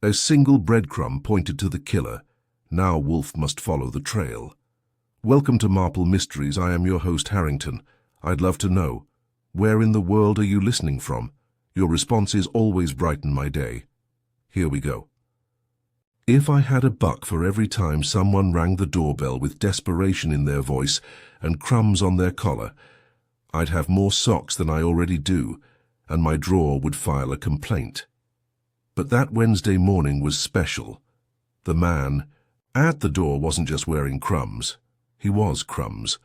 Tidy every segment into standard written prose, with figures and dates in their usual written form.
A single breadcrumb pointed to the killer. Now Wolfe must follow the trail. Welcome to Marple Mysteries. I am your host, Harrington. I'd love to know, where in the world are you listening from? Your responses always brighten my day. Here we go. If I had $1 for every time someone rang the doorbell with desperation in their voice and crumbs on their collar, I'd have more socks than I already do, and my drawer would file a complaint. But that Wednesday morning was special. The man at the door wasn't just wearing crumbs. He was crumbs.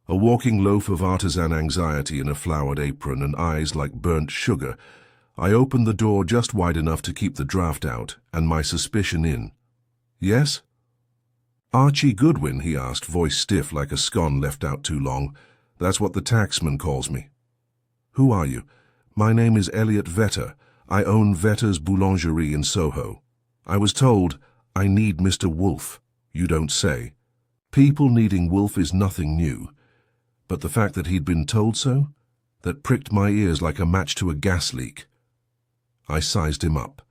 A walking loaf of artisan anxiety in a flowered apron and eyes like burnt sugar. I opened the door just wide enough to keep the draft out and my suspicion in. Yes? Archie Goodwin, he asked, voice stiff like a scone left out too long. That's what the taxman calls me. Who are you? My name is Elliot Vetter. I own Vetter's Boulangerie in Soho. I was told, I need Mr. Wolfe. You don't say. People needing Wolfe is nothing new. But the fact that he'd been told so? That pricked my ears like a match to a gas leak. I sized him up.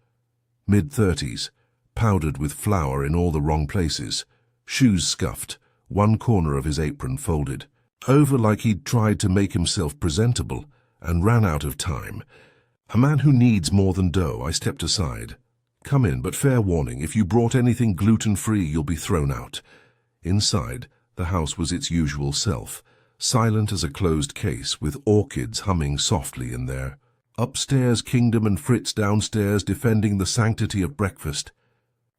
Mid-30s, powdered with flour in all the wrong places, shoes scuffed, one corner of his apron folded, over like he'd tried to make himself presentable and ran out of time. A man who needs more than dough. I stepped aside. Come in, but fair warning, if you brought anything gluten-free, you'll be thrown out. Inside, the house was its usual self, silent as a closed case, with orchids humming softly in there. Upstairs, Kingdom and Fritz downstairs defending the sanctity of breakfast.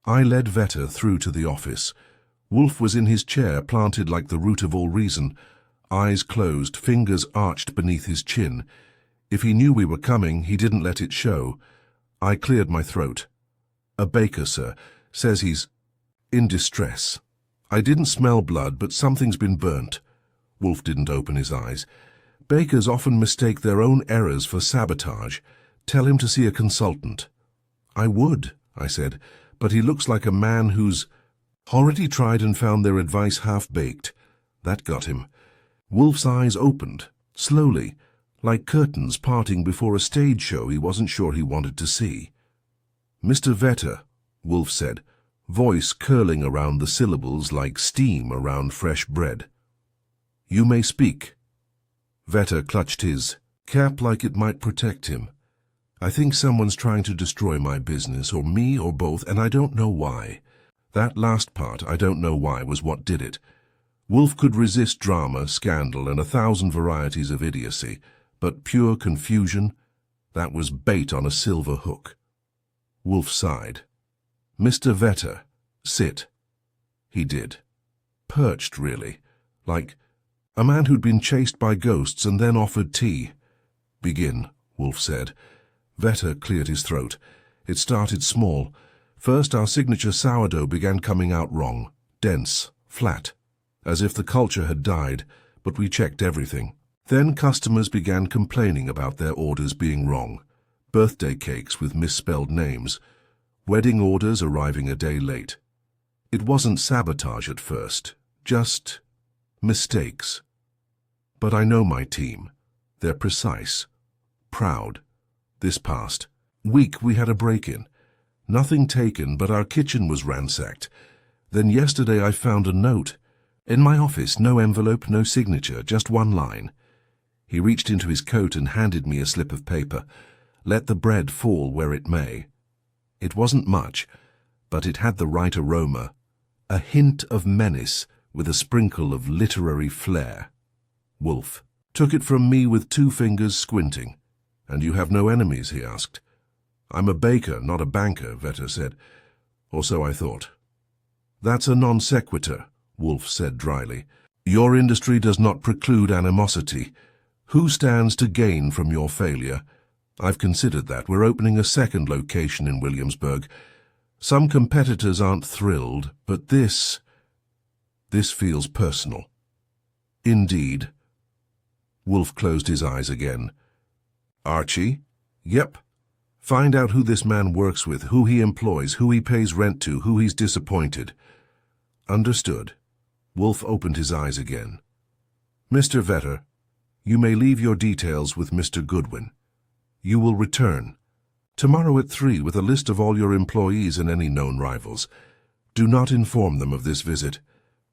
I led Vetter through to the office. Wolfe was in his chair, planted like the root of all reason, eyes closed, fingers arched beneath his chin. If he knew we were coming, he didn't let it show. I cleared my throat. A baker, sir, says he's in distress. I didn't smell blood, but something's been burnt. Wolfe didn't open his eyes. Bakers often mistake their own errors for sabotage. Tell him to see a consultant. I would, I said, but he looks like a man who's already tried and found their advice half-baked. That got him. Wolfe's eyes opened, slowly, like curtains parting before a stage show he wasn't sure he wanted to see. Mr. Vetter, Wolfe said, voice curling around the syllables like steam around fresh bread. You may speak. Vetter clutched his cap like it might protect him. I think someone's trying to destroy my business, or me, or both, and I don't know why. That last part, I don't know why, was what did it. Wolfe could resist drama, scandal, and 1,000 varieties of idiocy, but pure confusion, that was bait on a silver hook. Wolfe sighed. Mr. Vetter, sit. He did. Perched, really, like a man who'd been chased by ghosts and then offered tea. Begin, Wolfe said. Vetter cleared his throat. It started small. First, our signature sourdough began coming out wrong, dense, flat, as if the culture had died, but we checked everything. Then customers began complaining about their orders being wrong. Birthday cakes with misspelled names. Wedding orders arriving a day late. It wasn't sabotage at first, just mistakes. But I know my team. They're precise, proud. This past week we had a break-in. Nothing taken, but our kitchen was ransacked. Then yesterday I found a note. In my office, no envelope, no signature, just one line. He reached into his coat and handed me a slip of paper. Let the bread fall where it may. It wasn't much, but it had the right aroma. A hint of menace with a sprinkle of literary flair. Wolfe took it from me with 2 fingers squinting. And you have no enemies, he asked. I'm a baker, not a banker, Vetter said. Or so I thought. That's a non sequitur, Wolfe said dryly. Your industry does not preclude animosity. Who stands to gain from your failure? I've considered that. We're opening a second location in Williamsburg. Some competitors aren't thrilled, but this feels personal. Indeed. Wolfe closed his eyes again. Archie? Yep. Find out who this man works with, who he employs, who he pays rent to, who he's disappointed. Understood. Wolfe opened his eyes again. Mr. Vetter, you may leave your details with Mr. Goodwin. You will return. Tomorrow at 3 with a list of all your employees and any known rivals. Do not inform them of this visit.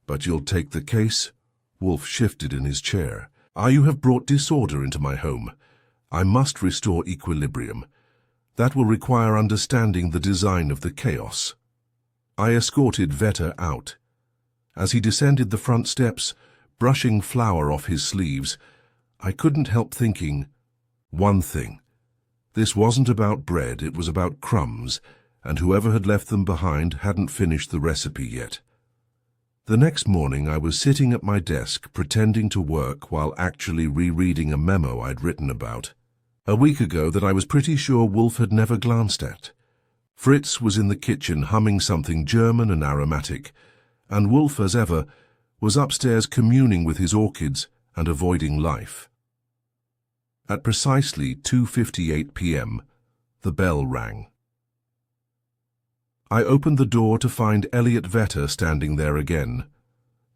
But you'll take the case?" Wolfe shifted in his chair. "You have brought disorder into my home. I must restore equilibrium. That will require understanding the design of the chaos." I escorted Vetter out. As he descended the front steps, brushing flour off his sleeves, I couldn't help thinking one thing. This wasn't about bread, it was about crumbs, and whoever had left them behind hadn't finished the recipe yet. The next morning I was sitting at my desk pretending to work while actually rereading a memo I'd written about a week ago that I was pretty sure Wolfe had never glanced at. Fritz was in the kitchen humming something German and aromatic, and Wolfe, as ever, was upstairs communing with his orchids and avoiding life. At precisely 2:58 p.m., the bell rang. I opened the door to find Elliot Vetter standing there again.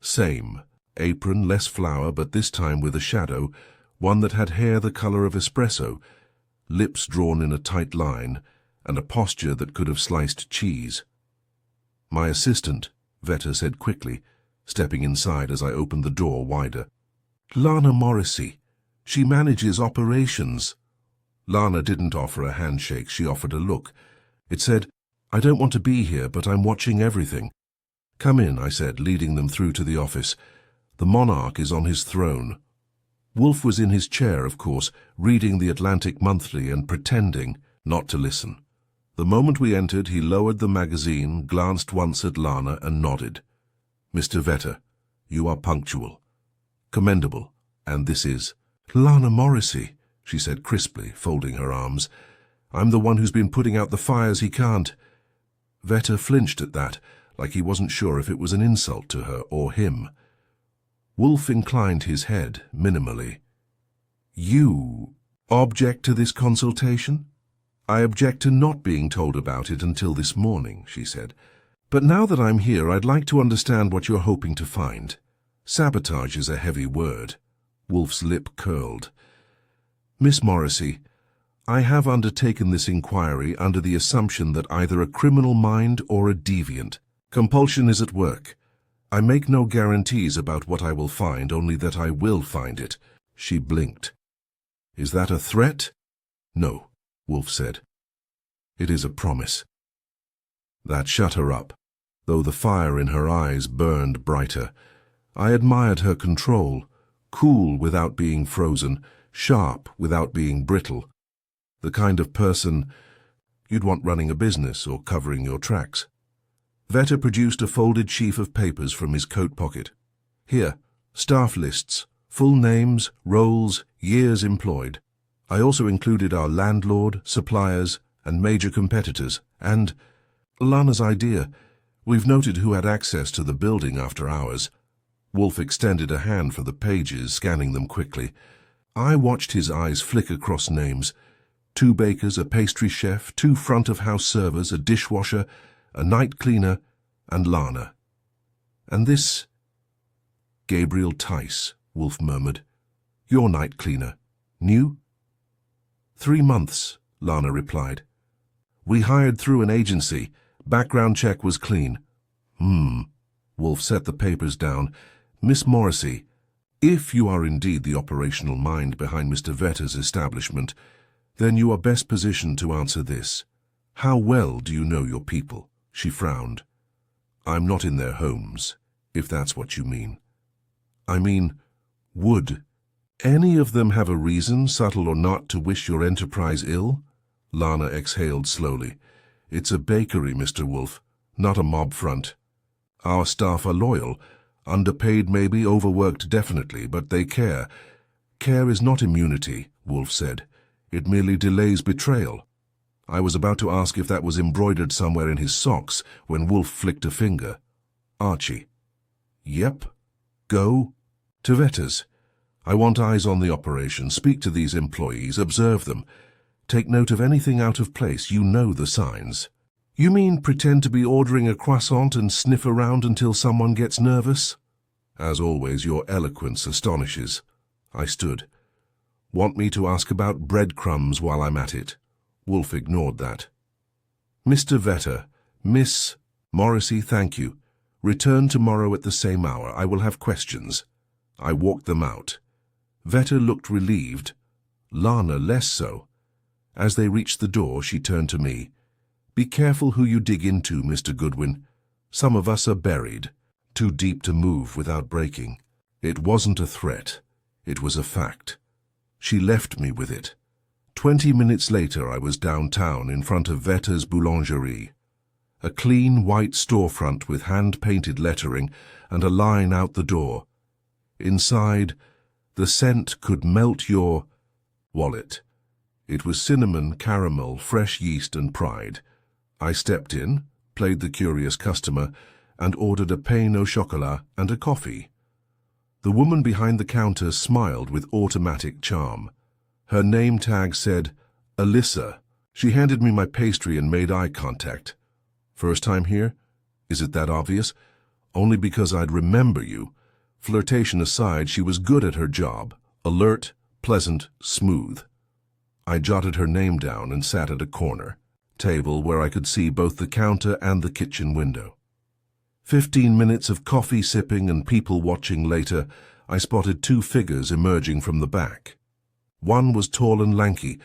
Same, apron, less flour, but this time with a shadow, one that had hair the color of espresso, lips drawn in a tight line, and a posture that could have sliced cheese. "My assistant," Vetter said quickly, stepping inside as I opened the door wider. "Lana Morrissey. She manages operations." Lana didn't offer a handshake, she offered a look. It said, "I don't want to be here, but I'm watching everything." "Come in," I said, leading them through to the office. "The monarch is on his throne." Wolfe was in his chair, of course, reading the Atlantic Monthly and pretending not to listen. The moment we entered, he lowered the magazine, glanced once at Lana, and nodded. "Mr. Vetter, you are punctual. Commendable, and this is—" "Lana Morrissey," she said crisply, folding her arms. "I'm the one who's been putting out the fires he can't." Vetter flinched at that, like he wasn't sure if it was an insult to her or him. Wolfe inclined his head, minimally. "You object to this consultation?" "I object to not being told about it until this morning," she said. "But now that I'm here, I'd like to understand what you're hoping to find." Sabotage is a heavy word. Wolfe's lip curled. "Miss Morrissey, I have undertaken this inquiry under the assumption that either a criminal mind or a deviant. Compulsion is at work. I make no guarantees about what I will find, only that I will find it." She blinked. "Is that a threat?" "No," Wolfe said. "It is a promise." That shut her up, though the fire in her eyes burned brighter. I admired her control, cool without being frozen, sharp without being brittle. The kind of person you'd want running a business or covering your tracks. Vetter produced a folded sheaf of papers from his coat pocket. "Here, staff lists, full names, roles, years employed. I also included our landlord, suppliers, and major competitors, and Lana's idea. We've noted who had access to the building after hours." Wolfe extended a hand for the pages, scanning them quickly. I watched his eyes flick across names. 2 bakers, a pastry chef, 2 front-of-house servers, a dishwasher, a night cleaner, and Lana. "And this—" "Gabriel Tice," Wolfe murmured. "Your night cleaner. New?" 3 months, Lana replied. "We hired through an agency. Background check was clean." Wolfe set the papers down. "Miss Morrissey, if you are indeed the operational mind behind Mr. Vetter's establishment, then you are best positioned to answer this. How well do you know your people?" She frowned. "I'm not in their homes, if that's what you mean." "I mean, would any of them have a reason, subtle or not, to wish your enterprise ill?" Lana exhaled slowly. "It's a bakery, Mr. Wolfe, not a mob front. Our staff are loyal, underpaid maybe, overworked definitely, but they care. Care is not immunity," Wolfe said. "It merely delays betrayal." I was about to ask if that was embroidered somewhere in his socks when Wolfe flicked a finger. "Archie." "Yep. Go." "To Vetter's. I want eyes on the operation. Speak to these employees, observe them. Take note of anything out of place. You know the signs." "You mean pretend to be ordering a croissant and sniff around until someone gets nervous?" "As always, your eloquence astonishes." I stood. "Want me to ask about breadcrumbs while I'm at it?" Wolfe ignored that. Mr. Vetter, Miss Morrissey, thank you. Return tomorrow at the same hour. I will have questions. I walked them out. Vetter looked relieved. Lana less so. As they reached the door, she turned to me. Be careful who you dig into, Mr. Goodwin. Some of us are buried, too deep to move without breaking. It wasn't a threat. It was a fact. She left me with it. 20 minutes later, I was downtown in front of Vetter's Boulangerie. A clean white storefront with hand-painted lettering and a line out the door. Inside, the scent could melt your wallet. It was cinnamon, caramel, fresh yeast and pride. I stepped in, played the curious customer, and ordered a pain au chocolat and a coffee. The woman behind the counter smiled with automatic charm. Her name tag said, Alyssa. She handed me my pastry and made eye contact. First time here? Is it that obvious? Only because I'd remember you. Flirtation aside, she was good at her job. Alert, pleasant, smooth. I jotted her name down and sat at a corner table where I could see both the counter and the kitchen window. 15 minutes of coffee sipping and people watching later, I spotted two figures emerging from the back. One was tall and lanky,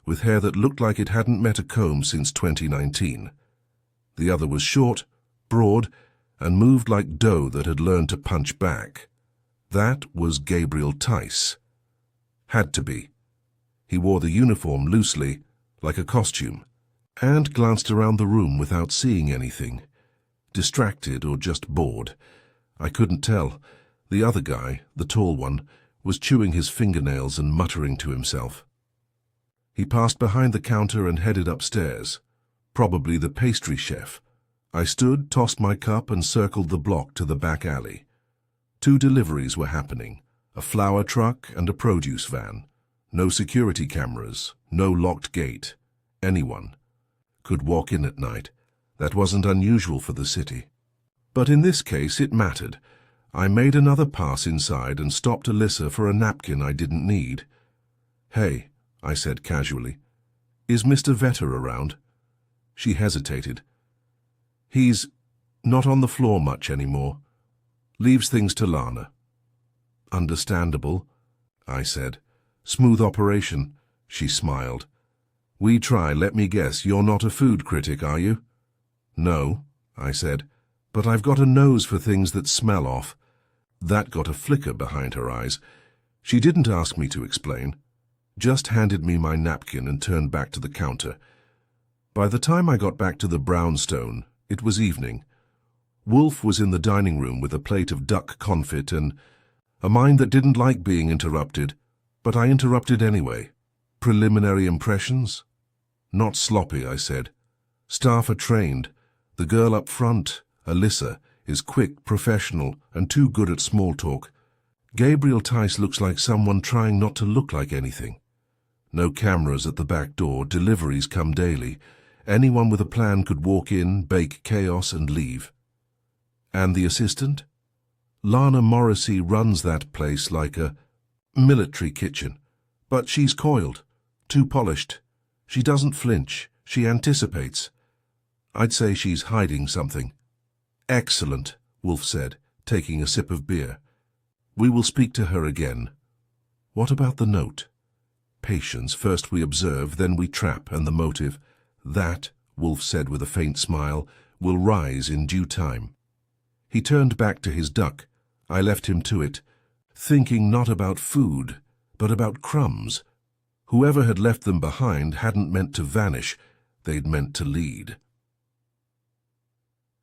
with hair that looked like it hadn't met a comb since 2019. The other was short, broad, and moved like dough that had learned to punch back. That was Gabriel Tice. Had to be. He wore the uniform loosely, like a costume, and glanced around the room without seeing anything. Distracted or just bored. I couldn't tell. The other guy, the tall one, was chewing his fingernails and muttering to himself. He passed behind the counter and headed upstairs. Probably the pastry chef. I stood, tossed my cup, and circled the block to the back alley. 2 deliveries were happening, a flour truck and a produce van. No security cameras, no locked gate. Anyone could walk in at night. That wasn't unusual for the city. But in this case, it mattered. I made another pass inside and stopped Alyssa for a napkin I didn't need. Hey, I said casually, is Mr. Vetter around? She hesitated. He's not on the floor much anymore. Leaves things to Lana. Understandable, I said. Smooth operation, she smiled. We try, let me guess, you're not a food critic, are you? No, I said, but I've got a nose for things that smell off. That got a flicker behind her eyes. She didn't ask me to explain, just handed me my napkin and turned back to the counter. By the time I got back to the brownstone, it was evening. Wolfe was in the dining room with a plate of duck confit and a mind that didn't like being interrupted, but I interrupted anyway. Preliminary impressions? Not sloppy, I said. Staff are trained. The girl up front, Alyssa, is quick, professional, and too good at small talk. Gabriel Tice looks like someone trying not to look like anything. No cameras at the back door, deliveries come daily. Anyone with a plan could walk in, bake chaos, and leave. And the assistant? Lana Morrissey runs that place like a military kitchen. But she's coiled, too polished. She doesn't flinch. She anticipates. I'd say she's hiding something. Excellent, Wolfe said, taking a sip of beer. We will speak to her again. What about the note? Patience, first we observe, then we trap, and the motive. That, Wolfe said with a faint smile, will rise in due time. He turned back to his duck. I left him to it, thinking not about food, but about crumbs. Whoever had left them behind hadn't meant to vanish, they'd meant to lead.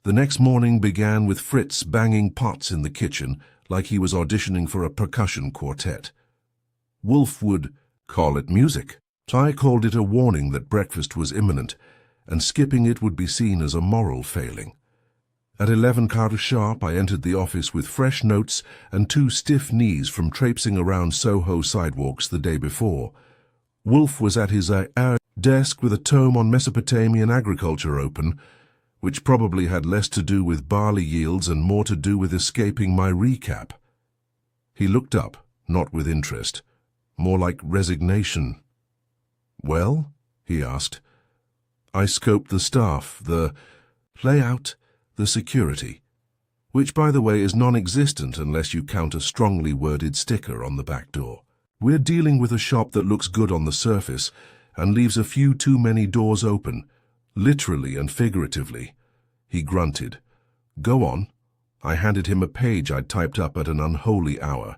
The next morning began with Fritz banging pots in the kitchen like he was auditioning for a percussion quartet. Wolfe would call it music. I called it a warning that breakfast was imminent, and skipping it would be seen as a moral failing. At 11 sharp, I entered the office with fresh notes and 2 stiff knees from traipsing around Soho sidewalks the day before. Wolfe was at his desk with a tome on Mesopotamian agriculture open, which probably had less to do with barley yields and more to do with escaping my recap. He looked up, not with interest, more like resignation. Well? he asked. I scoped the staff, the layout, the security, which, by the way, is non-existent unless you count a strongly worded sticker on the back door. We're dealing with a shop that looks good on the surface and leaves a few too many doors open, literally and figuratively. He grunted. Go on. I handed him a page I'd typed up at an unholy hour.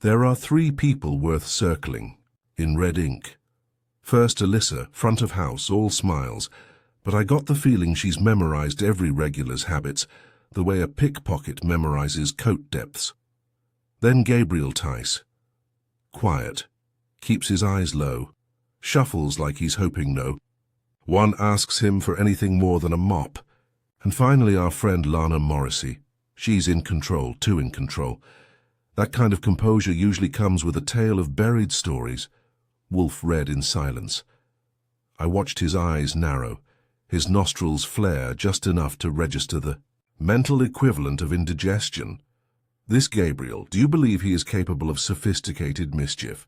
There are 3 people worth circling, in red ink. First, Alyssa, front of house, all smiles, but I got the feeling she's memorized every regular's habits, the way a pickpocket memorizes coat depths. Then Gabriel Tice. Quiet, keeps his eyes low, shuffles like he's hoping no one asks him for anything more than a mop. And finally our friend Lana Morrissey. She's in control, too in control. That kind of composure usually comes with a tale of buried stories. Wolfe read in silence. I watched his eyes narrow, his nostrils flare just enough to register the mental equivalent of indigestion. This Gabriel, do you believe he is capable of sophisticated mischief?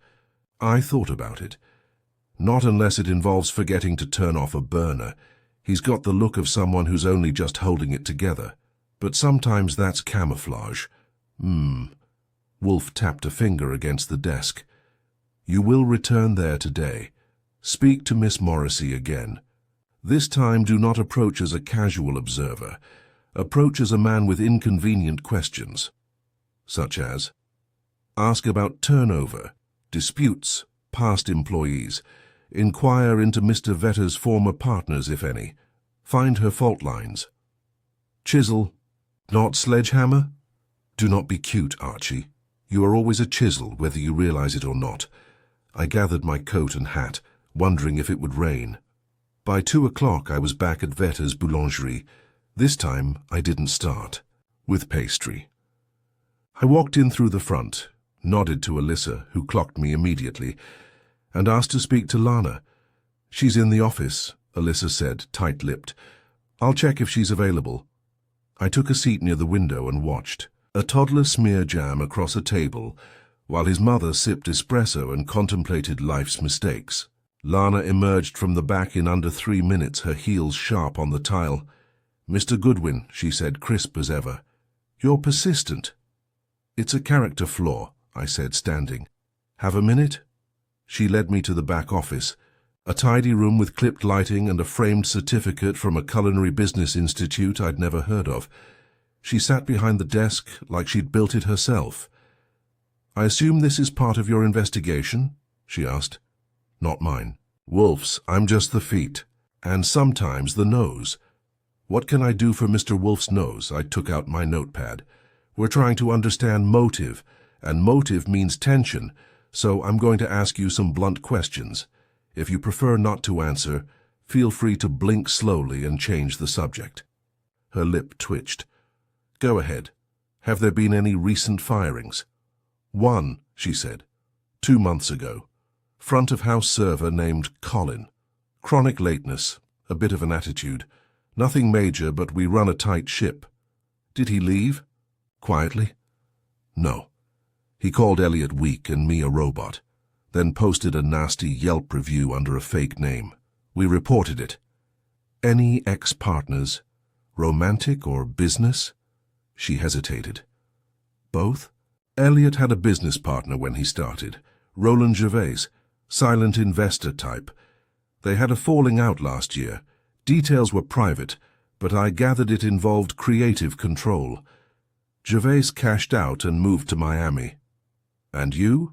I thought about it. Not unless it involves forgetting to turn off a burner. He's got the look of someone who's only just holding it together. But sometimes that's camouflage. Wolfe tapped a finger against the desk. You will return there today. Speak to Miss Morrissey again. This time do not approach as a casual observer. Approach as a man with inconvenient questions. Such as, ask about turnover, disputes, past employees. Inquire into Mr. Vetter's former partners, if any. Find her fault lines. Chisel, not sledgehammer? Do not be cute, Archie. You are always a chisel, whether you realize it or not. I gathered my coat and hat, wondering if it would rain. By 2 o'clock I was back at Vetter's boulangerie. This time I didn't start. With pastry. I walked in through the front, nodded to Alyssa, who clocked me immediately, and asked to speak to Lana. She's in the office, Alyssa said, tight-lipped. I'll check if she's available. I took a seat near the window and watched. A toddler smeared jam across a table, while his mother sipped espresso and contemplated life's mistakes. Lana emerged from the back in under 3 minutes, her heels sharp on the tile. Mr. Goodwin, she said, crisp as ever. You're persistent. It's a character flaw, I said, standing. Have a minute? She led me to the back office, a tidy room with clipped lighting and a framed certificate from a culinary business institute I'd never heard of. She sat behind the desk like she'd built it herself. I assume this is part of your investigation? She asked. Not mine. Wolfe's. I'm just the feet. And sometimes the nose. What can I do for Mr. Wolfe's nose? I took out my notepad. We're trying to understand motive, and motive means tension, so I'm going to ask you some blunt questions. If you prefer not to answer, feel free to blink slowly and change the subject. Her lip twitched. Go ahead. Have there been any recent firings? 1, she said. 2 months ago. Front of house server named Colin. Chronic lateness, a bit of an attitude. Nothing major, but we run a tight ship. Did he leave? Quietly? No. He called Elliot weak and me a robot, then posted a nasty Yelp review under a fake name. We reported it. Any ex-partners? Romantic or business? She hesitated. Both? Elliot had a business partner when he started, Roland Gervais, silent investor type. They had a falling out last year. Details were private, but I gathered it involved creative control. Gervais cashed out and moved to Miami. And you?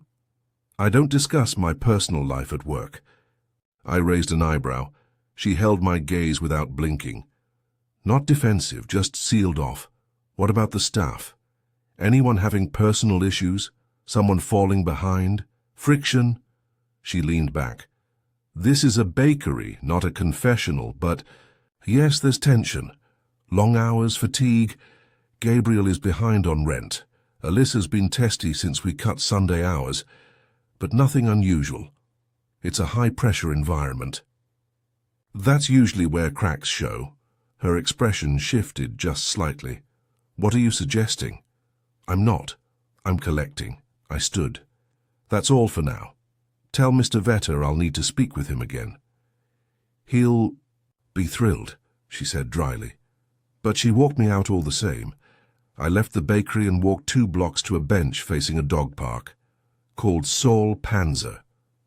I don't discuss my personal life at work. I raised an eyebrow. She held my gaze without blinking. Not defensive, just sealed off. What about the staff? Anyone having personal issues? Someone falling behind? Friction? She leaned back. This is a bakery, not a confessional, but yes, there's tension. Long hours, fatigue. Gabriel is behind on rent. Alyssa's been testy since we cut Sunday hours, but nothing unusual. It's a high-pressure environment. That's usually where cracks show. Her expression shifted just slightly. What are you suggesting? I'm not. I'm collecting. I stood. That's all for now. Tell Mr. Vetter I'll need to speak with him again. He'll be thrilled, she said dryly. But she walked me out all the same. I left the bakery and walked 2 blocks to a bench facing a dog park, called Saul Panzer.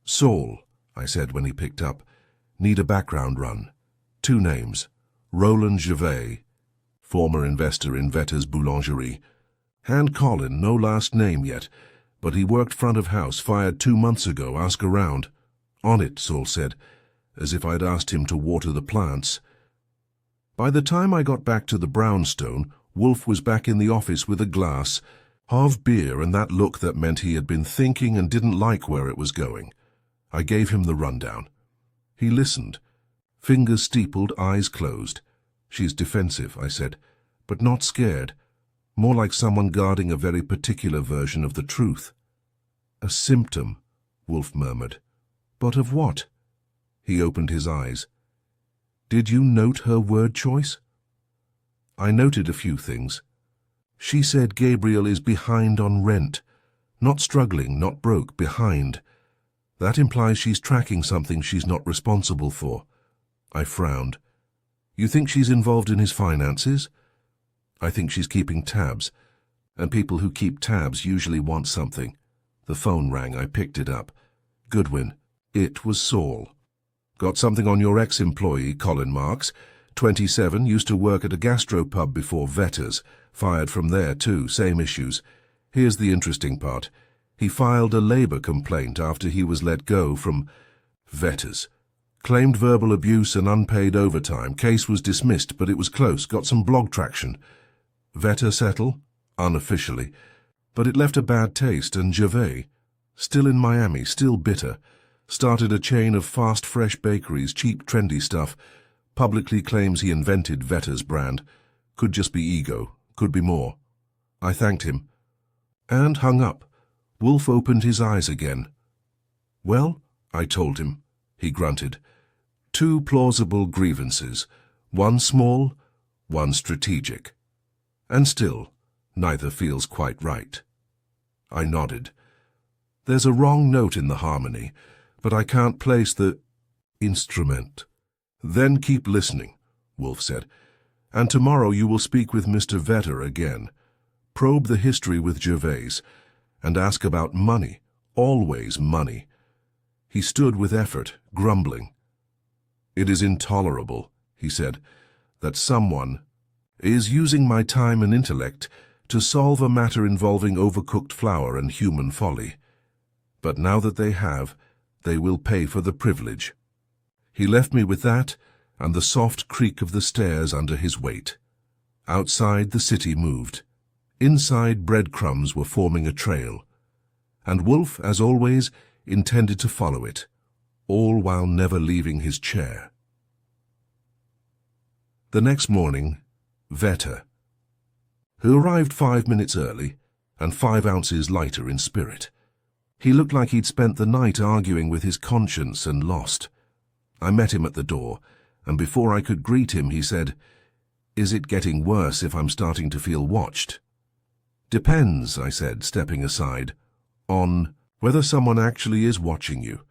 Saul, I said when he picked up. Need a background run. 2 names. Roland Gervais, former investor in Vetter's Boulangerie. And Colin, no last name yet, but he worked front of house, fired 2 months ago, ask around. On it, Saul said, as if I'd asked him to water the plants. By the time I got back to the brownstone, Wolfe was back in the office with a glass of beer and that look that meant he had been thinking and didn't like where it was going. I gave him the rundown. He listened, fingers steepled, eyes closed. She's defensive, I said, but not scared. More like someone guarding a very particular version of the truth. A symptom, Wolfe murmured. But of what? He opened his eyes. Did you note her word choice? I noted a few things. She said Gabriel is behind on rent. Not struggling, not broke, behind. That implies she's tracking something she's not responsible for. I frowned. You think she's involved in his finances? I think she's keeping tabs, and people who keep tabs usually want something. The phone rang. I picked it up. Goodwin. It was Saul. Got something on your ex-employee, Colin Marks. 27, used to work at a gastropub before Vetter's. Fired from there too, same issues. Here's the interesting part. He filed a labor complaint after he was let go from Vetter's. Claimed verbal abuse and unpaid overtime. Case was dismissed, but it was close. Got some blog traction. Vetter settle? Unofficially. But it left a bad taste, and Gervais, still in Miami, still bitter, started a chain of fast, fresh bakeries, cheap, trendy stuff, publicly claims he invented Vetter's brand. Could just be ego, could be more. I thanked him. And hung up. Wolfe opened his eyes again. Well, I told him. He grunted. 2 plausible grievances, 1 small, 1 strategic. And still, neither feels quite right. I nodded. There's a wrong note in the harmony, but I can't place the instrument. Then keep listening, Wolfe said, and tomorrow you will speak with Mr. Vetter again. Probe the history with Gervais, and ask about money, always money. He stood with effort, grumbling. It is intolerable, he said, that someone is using my time and intellect to solve a matter involving overcooked flour and human folly. But now that they have, they will pay for the privilege. He left me with that and the soft creak of the stairs under his weight. Outside, the city moved. Inside, breadcrumbs were forming a trail. And Wolfe, as always, intended to follow it, all while never leaving his chair. The next morning, Vetter, who arrived 5 minutes early and 5 ounces lighter in spirit. He looked like he'd spent the night arguing with his conscience and lost. I met him at the door, and before I could greet him, he said, "Is it getting worse if I'm starting to feel watched?" "Depends," I said, stepping aside, "on whether someone actually is watching you,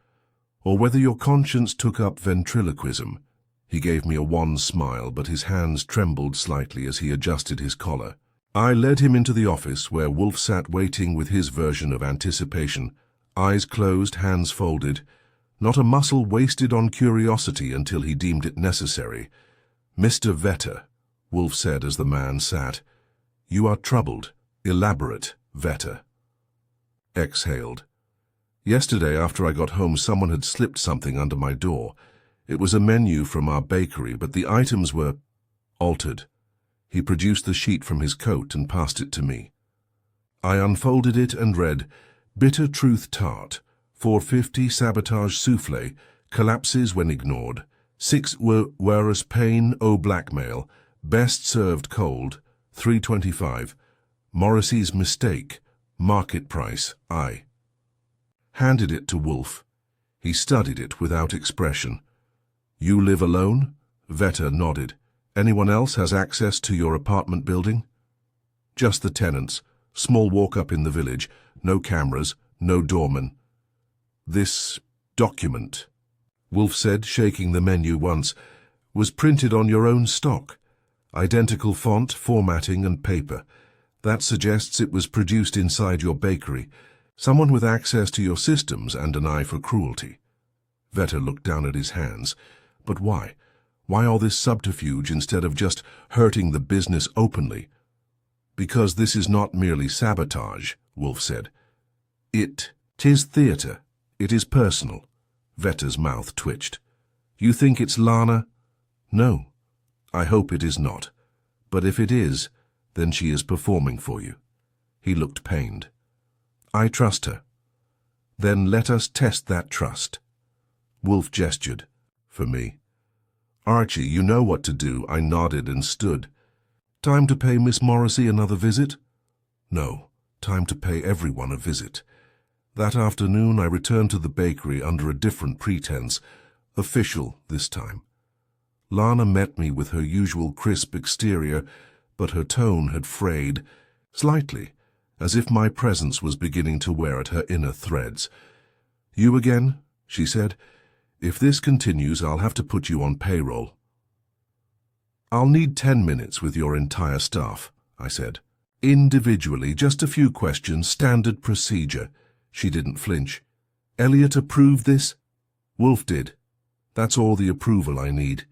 or whether your conscience took up ventriloquism." He gave me a wan smile, but his hands trembled slightly as he adjusted his collar. I led him into the office, where Wolfe sat waiting with his version of anticipation, eyes closed, hands folded, not a muscle wasted on curiosity until he deemed it necessary. "Mr. Vetter," Wolfe said as the man sat, "you are troubled. Elaborate, Vetter." Exhaled. Yesterday, after I got home, someone had slipped something under my door. It was a menu from our bakery, but the items were altered. He produced the sheet from his coat and passed it to me. I unfolded it and read, "Bitter Truth Tart, 450 Sabotage Soufflé, collapses when ignored. 6 whereas pain, blackmail, best served cold, 325. Morrissey's mistake, market price, I." Handed it to Wolfe. He studied it without expression. "You live alone?" Vetter nodded. "Anyone else has access to your apartment building?" "Just the tenants. Small walk-up in the village. No cameras, no doorman." "This document?" Wolfe said, shaking the menu once, was printed on your own stock. Identical font, formatting, and paper. That suggests it was produced inside your bakery. Someone with access to your systems and an eye for cruelty. Vetter looked down at his hands. But why? Why all this subterfuge instead of just hurting the business openly? Because this is not merely sabotage, Wolfe said. Tis theatre. It is personal. Vetter's mouth twitched. You think it's Lana? No. I hope it is not. But if it is, then she is performing for you. He looked pained. I trust her. Then let us test that trust. Wolfe gestured. For me. Archie, you know what to do. I nodded and stood. Time to pay Miss Morrissey another visit? No. Time to pay everyone a visit. That afternoon I returned to the bakery under a different pretense, official this time. Lana met me with her usual crisp exterior, but her tone had frayed, slightly, as if my presence was beginning to wear at her inner threads. You again? She said. If this continues, I'll have to put you on payroll. I'll need 10 minutes with your entire staff, I said. Individually, just a few questions, standard procedure. She didn't flinch. Elliot approved this? Wolfe did. That's all the approval I need.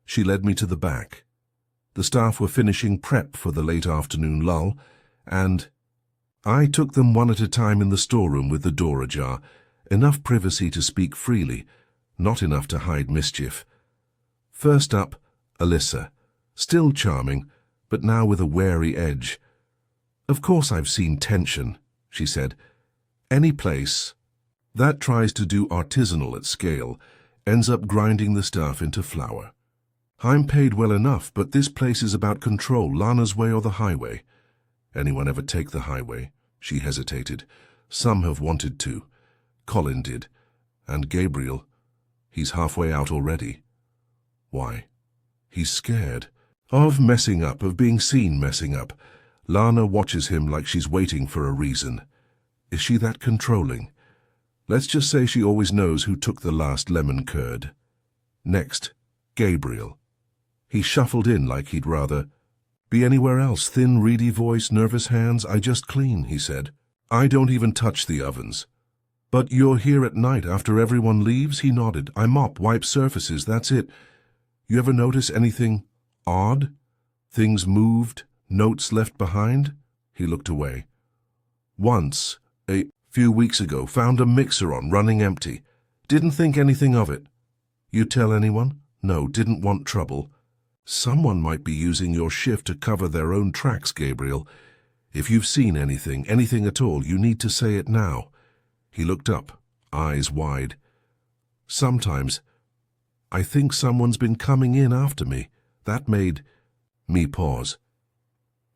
She led me to the back. The staff were finishing prep for the late afternoon lull, and I took them one at a time in the storeroom with the door ajar, enough privacy to speak freely, not enough to hide mischief. First up, Alyssa, still charming, but now with a wary edge. Of course I've seen tension, she said. Any place that tries to do artisanal at scale ends up grinding the staff into flour. I'm paid well enough, but this place is about control, Lana's way or the highway. Anyone ever take the highway? She hesitated. Some have wanted to. Colin did. And Gabriel. He's halfway out already. Why? He's scared. Of messing up, of being seen messing up. Lana watches him like she's waiting for a reason. Is she that controlling? Let's just say she always knows who took the last lemon curd. Next, Gabriel. He shuffled in like he'd rather be anywhere else. Thin, reedy voice, nervous hands. I just clean, he said. I don't even touch the ovens. But you're here at night after everyone leaves? He nodded. I mop, wipe surfaces, that's it. You ever notice anything odd? Things moved, notes left behind? He looked away. Once, a few weeks ago, found a mixer on, running empty. Didn't think anything of it. You tell anyone? No, didn't want trouble. Someone might be using your shift to cover their own tracks, Gabriel. If you've seen anything at all, you need to say it now. He looked up, eyes wide. Sometimes, I think someone's been coming in after me. That made me pause.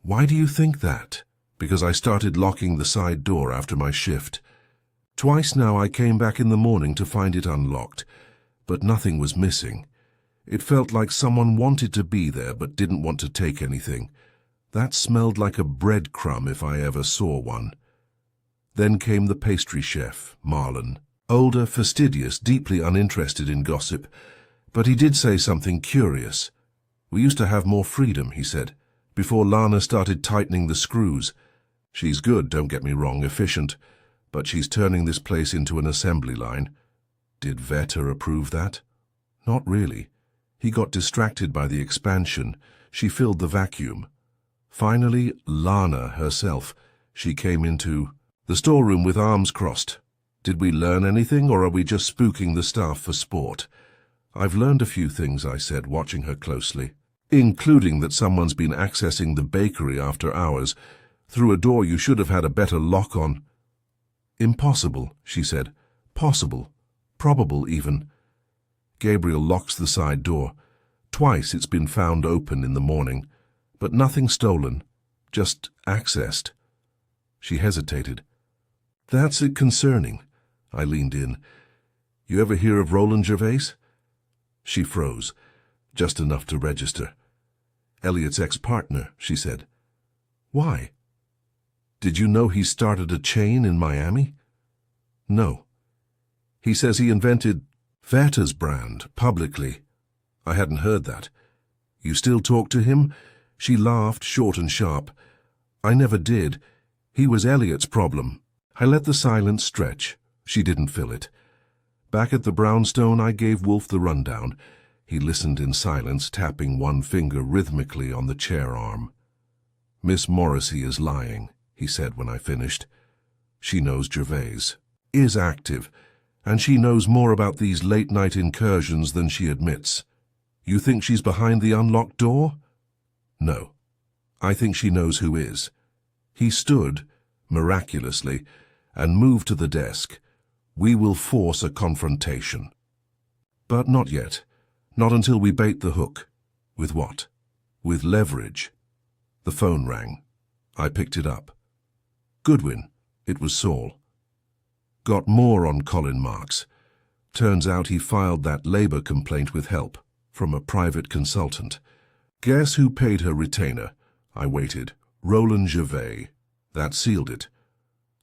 Why do you think that? Because I started locking the side door after my shift. Twice now I came back in the morning to find it unlocked, but nothing was missing. It felt like someone wanted to be there but didn't want to take anything. That smelled like a breadcrumb if I ever saw one. Then came the pastry chef, Marlon. Older, fastidious, deeply uninterested in gossip, but he did say something curious. We used to have more freedom, he said, before Lana started tightening the screws. She's good, don't get me wrong, efficient, but she's turning this place into an assembly line. Did Vetter approve that? Not really. He got distracted by the expansion. She filled the vacuum. Finally, Lana herself. She came into the storeroom with arms crossed. Did we learn anything, or are we just spooking the staff for sport? I've learned a few things, I said, watching her closely, including that someone's been accessing the bakery after hours, through a door you should have had a better lock on. Impossible, she said. Possible. Probable, even. Gabriel locks the side door. Twice it's been found open in the morning, but nothing stolen, just accessed. She hesitated. That's it concerning. I leaned in. You ever hear of Roland Gervais? She froze, just enough to register. Elliot's ex-partner, she said. Why? Did you know he started a chain in Miami? No. He says he invented Werther's brand, publicly. I hadn't heard that. You still talk to him? She laughed, short and sharp. I never did. He was Elliot's problem. I let the silence stretch. She didn't fill it. Back at the brownstone, I gave Wolfe the rundown. He listened in silence, tapping one finger rhythmically on the chair arm. Miss Morrissey is lying, he said when I finished. She knows Gervais is active, and she knows more about these late-night incursions than she admits. You think she's behind the unlocked door? No. I think she knows who is. He stood, miraculously, and moved to the desk. We will force a confrontation. But not yet. Not until we bait the hook. With what? With leverage. The phone rang. I picked it up. Goodwin. It was Saul. Got more on Colin Marks. Turns out he filed that labor complaint with help from a private consultant. Guess who paid her retainer? I waited. Roland Gervais. That sealed it.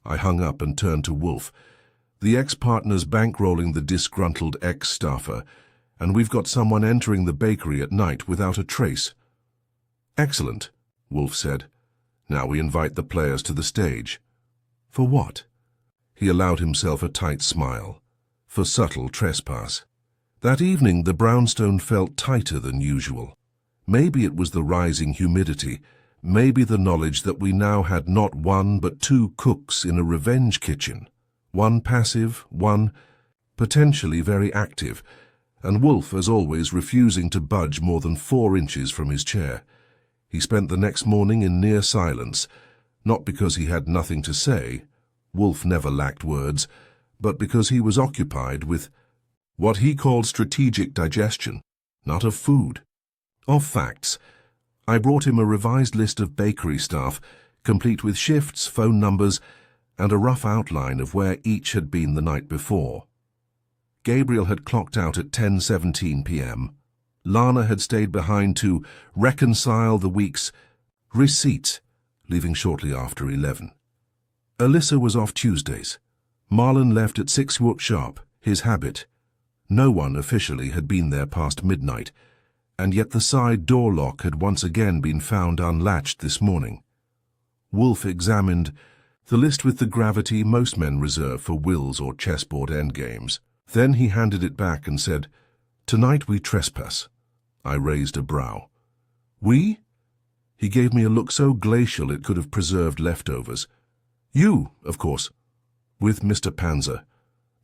I hung up and turned to Wolfe. The ex-partner's bankrolling the disgruntled ex-staffer, and we've got someone entering the bakery at night without a trace. Excellent, Wolfe said. Now we invite the players to the stage. For what? He allowed himself a tight smile. For subtle trespass. That evening the brownstone felt tighter than usual. Maybe it was the rising humidity, maybe the knowledge that we now had not one but two cooks in a revenge kitchen. One passive, one potentially very active, and Wolfe, as always, refusing to budge more than 4 inches from his chair. He spent the next morning in near silence, not because he had nothing to say, Wolfe never lacked words, but because he was occupied with what he called strategic digestion, not of food, of facts. I brought him a revised list of bakery staff, complete with shifts, phone numbers, and a rough outline of where each had been the night before. Gabriel had clocked out at 10:17 p.m. Lana had stayed behind to reconcile the week's receipts, leaving shortly after 11. Alyssa was off Tuesdays. Marlon left at 6 sharp, his habit. No one officially had been there past midnight, and yet the side door lock had once again been found unlatched this morning. Wolfe examined the list with the gravity most men reserve for wills or chessboard endgames. Then he handed it back and said, "Tonight we trespass." I raised a brow. "We?" He gave me a look so glacial it could have preserved leftovers. "You, of course." With Mr. Panzer.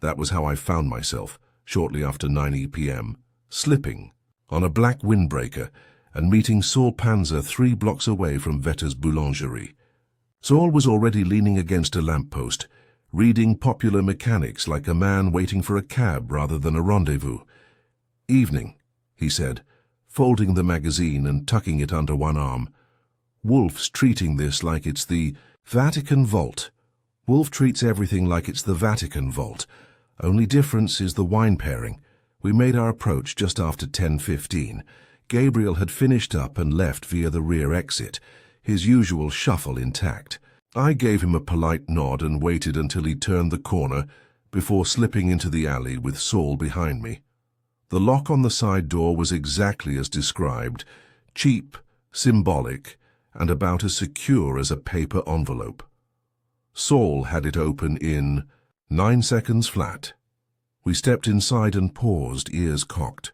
That was how I found myself, shortly after 9 p.m., slipping on a black windbreaker and meeting Saul Panzer 3 blocks away from Vetter's boulangerie. Saul was already leaning against a lamppost, reading Popular Mechanics like a man waiting for a cab rather than a rendezvous. "Evening," he said, folding the magazine and tucking it under one arm. "Wolfe's treating this like it's the Vatican Vault. Wolfe treats everything like it's the Vatican Vault. Only difference is the wine pairing. We made our approach just after 10:15. Gabriel had finished up and left via the rear exit, his usual shuffle intact. I gave him a polite nod and waited until he turned the corner before slipping into the alley with Saul behind me. The lock on the side door was exactly as described, cheap, symbolic, and about as secure as a paper envelope. Saul had it open in 9 seconds flat. We stepped inside and paused, ears cocked.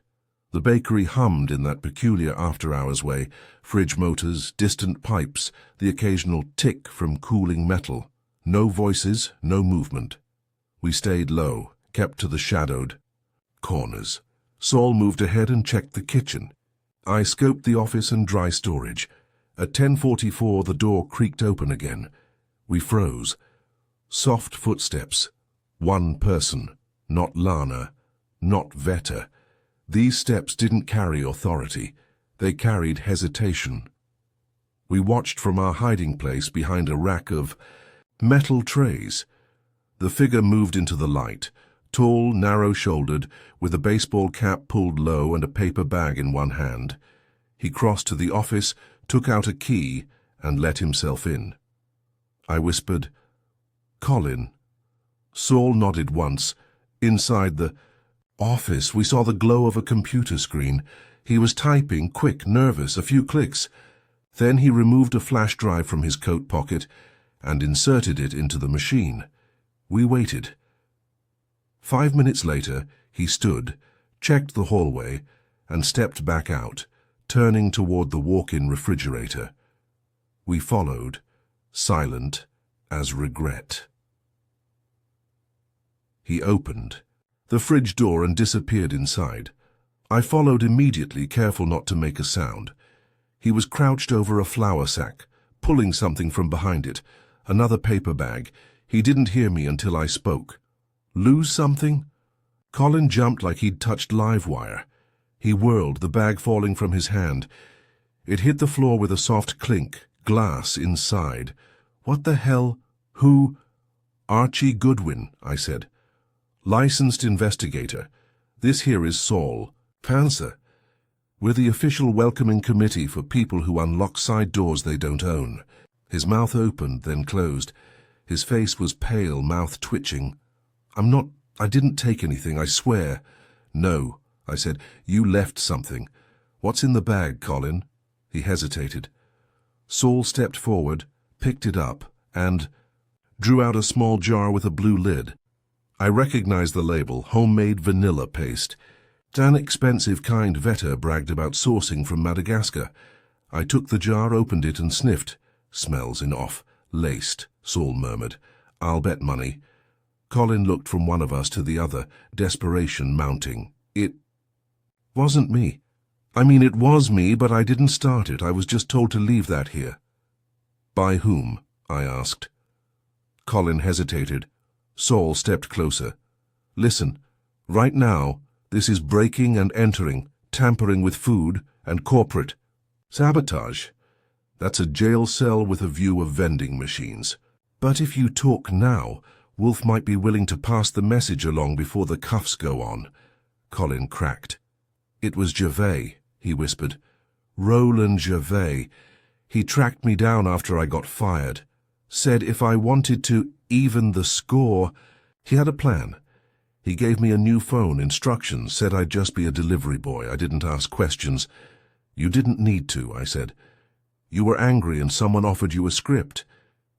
The bakery hummed in that peculiar after-hours way, fridge motors, distant pipes, the occasional tick from cooling metal. No voices, no movement. We stayed low, kept to the shadowed corners. Saul moved ahead and checked the kitchen. I scoped the office and dry storage. At 10:44 the door creaked open again. We froze. Soft footsteps. One person, not Lana, not Vetter. These steps didn't carry authority. They carried hesitation. We watched from our hiding place behind a rack of metal trays. The figure moved into the light, tall, narrow-shouldered, with a baseball cap pulled low and a paper bag in one hand. He crossed to the office, took out a key, and let himself in. I whispered, "Colin." Saul nodded once. Inside the office, we saw the glow of a computer screen. He was typing, quick, nervous, a few clicks. Then he removed a flash drive from his coat pocket and inserted it into the machine. We waited. 5 minutes later, he stood, checked the hallway, and stepped back out, turning toward the walk-in refrigerator. We followed, silent as regret. He opened the fridge door and disappeared inside. I followed immediately, careful not to make a sound. He was crouched over a flour sack, pulling something from behind it, another paper bag. He didn't hear me until I spoke. Lose something? Colin jumped like he'd touched live wire. He whirled, the bag falling from his hand. It hit the floor with a soft clink, glass inside. What the hell? Who? Archie Goodwin, I said. Licensed investigator. This here is Saul. Panzer. We're the official welcoming committee for people who unlock side doors they don't own. His mouth opened, then closed. His face was pale, mouth twitching. I didn't take anything, I swear. No, I said. You left something. What's in the bag, Colin? He hesitated. Saul stepped forward, picked it up, and drew out a small jar with a blue lid. I recognized the label, homemade vanilla paste. An expensive kind Veta bragged about sourcing from Madagascar. I took the jar, opened it, and sniffed. Smells enough. Laced, Saul murmured. I'll bet money. Colin looked from one of us to the other, desperation mounting. It wasn't me. I mean, it was me, but I didn't start it. I was just told to leave that here. By whom? I asked. Colin hesitated. Saul stepped closer. Listen, right now, this is breaking and entering, tampering with food, and corporate. Sabotage. That's a jail cell with a view of vending machines. But if you talk now, Wolfe might be willing to pass the message along before the cuffs go on. Colin cracked. It was Gervais, he whispered. Roland Gervais. He tracked me down after I got fired. Said if I wanted to even the score, he had a plan. He gave me a new phone, instructions, said I'd just be a delivery boy. I didn't ask questions. You didn't need to, I said. You were angry and someone offered you a script.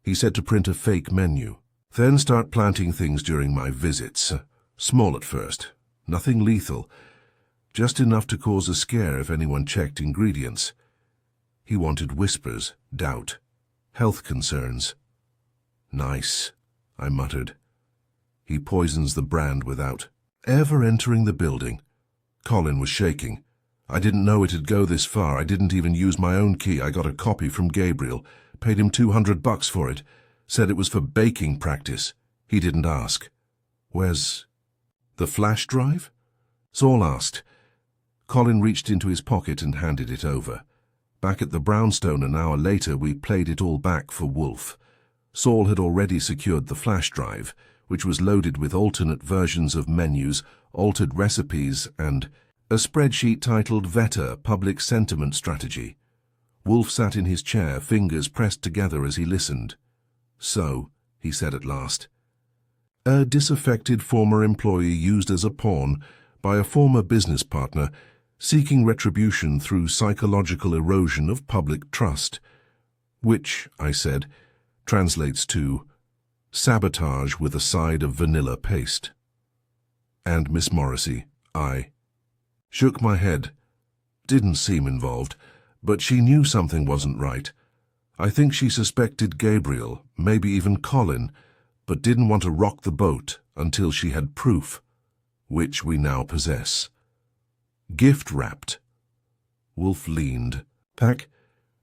He said to print a fake menu. Then start planting things during my visits. Small at first. Nothing lethal. Just enough to cause a scare if anyone checked ingredients. He wanted whispers, doubt, health concerns. Nice, I muttered. He poisons the brand without ever entering the building. Colin was shaking. I didn't know it'd go this far. I didn't even use my own key. I got a copy from Gabriel. Paid him $200 for it. Said it was for baking practice. He didn't ask. Where's the flash drive? Saul asked. Colin reached into his pocket and handed it over. Back at the brownstone an hour later, we played it all back for Wolfe. Saul had already secured the flash drive, which was loaded with alternate versions of menus, altered recipes, and a spreadsheet titled Veta Public Sentiment Strategy. Wolfe sat in his chair, fingers pressed together as he listened. So, he said at last, a disaffected former employee used as a pawn by a former business partner, seeking retribution through psychological erosion of public trust, which, I said, translates to sabotage with a side of vanilla paste. And Miss Morrissey, I shook my head. Didn't seem involved, but she knew something wasn't right. I think she suspected Gabriel, maybe even Colin, but didn't want to rock the boat until she had proof, which we now possess. Gift-wrapped. Wolfe leaned. Pack,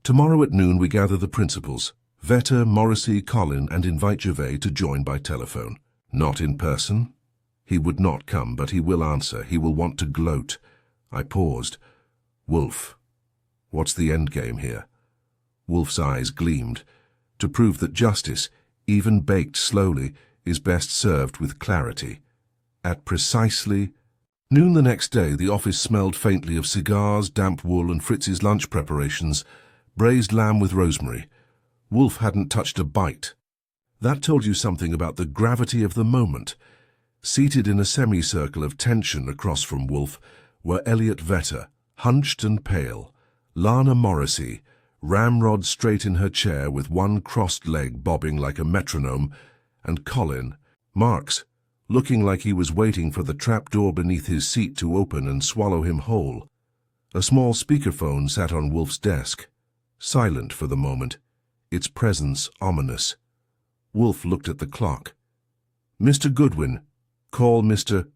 tomorrow at noon we gather the principals. Veta, Morrissey, Colin, and invite Gervais to join by telephone. Not in person. He would not come, but he will answer. He will want to gloat. I paused. Wolfe, what's the end game here? Wolfe's eyes gleamed. To prove that justice, even baked slowly, is best served with clarity. At precisely noon the next day, the office smelled faintly of cigars, damp wool, and Fritz's lunch preparations, braised lamb with rosemary. Wolfe hadn't touched a bite. That told you something about the gravity of the moment. Seated in a semicircle of tension across from Wolfe were Elliot Vedder, hunched and pale, Lana Morrissey, ramrod straight in her chair with one crossed leg bobbing like a metronome, and Colin Marks, looking like he was waiting for the trapdoor beneath his seat to open and swallow him whole. A small speakerphone sat on Wolfe's desk, silent for the moment, its presence ominous. Wolfe looked at the clock. "Mr. Goodwin, call Mr.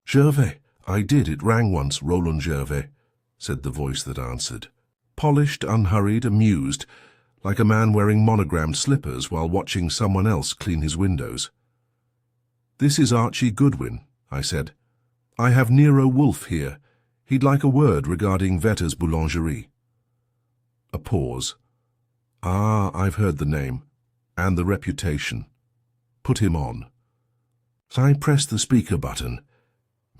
Gervais." "I did, it rang once, Roland Gervais," said the voice that answered. Polished, unhurried, amused, like a man wearing monogrammed slippers while watching someone else clean his windows. "This is Archie Goodwin," I said. "I have Nero Wolfe here. He'd like a word regarding Vedder's boulangerie." A pause. "Ah, I've heard the name, and the reputation. Put him on." I pressed the speaker button.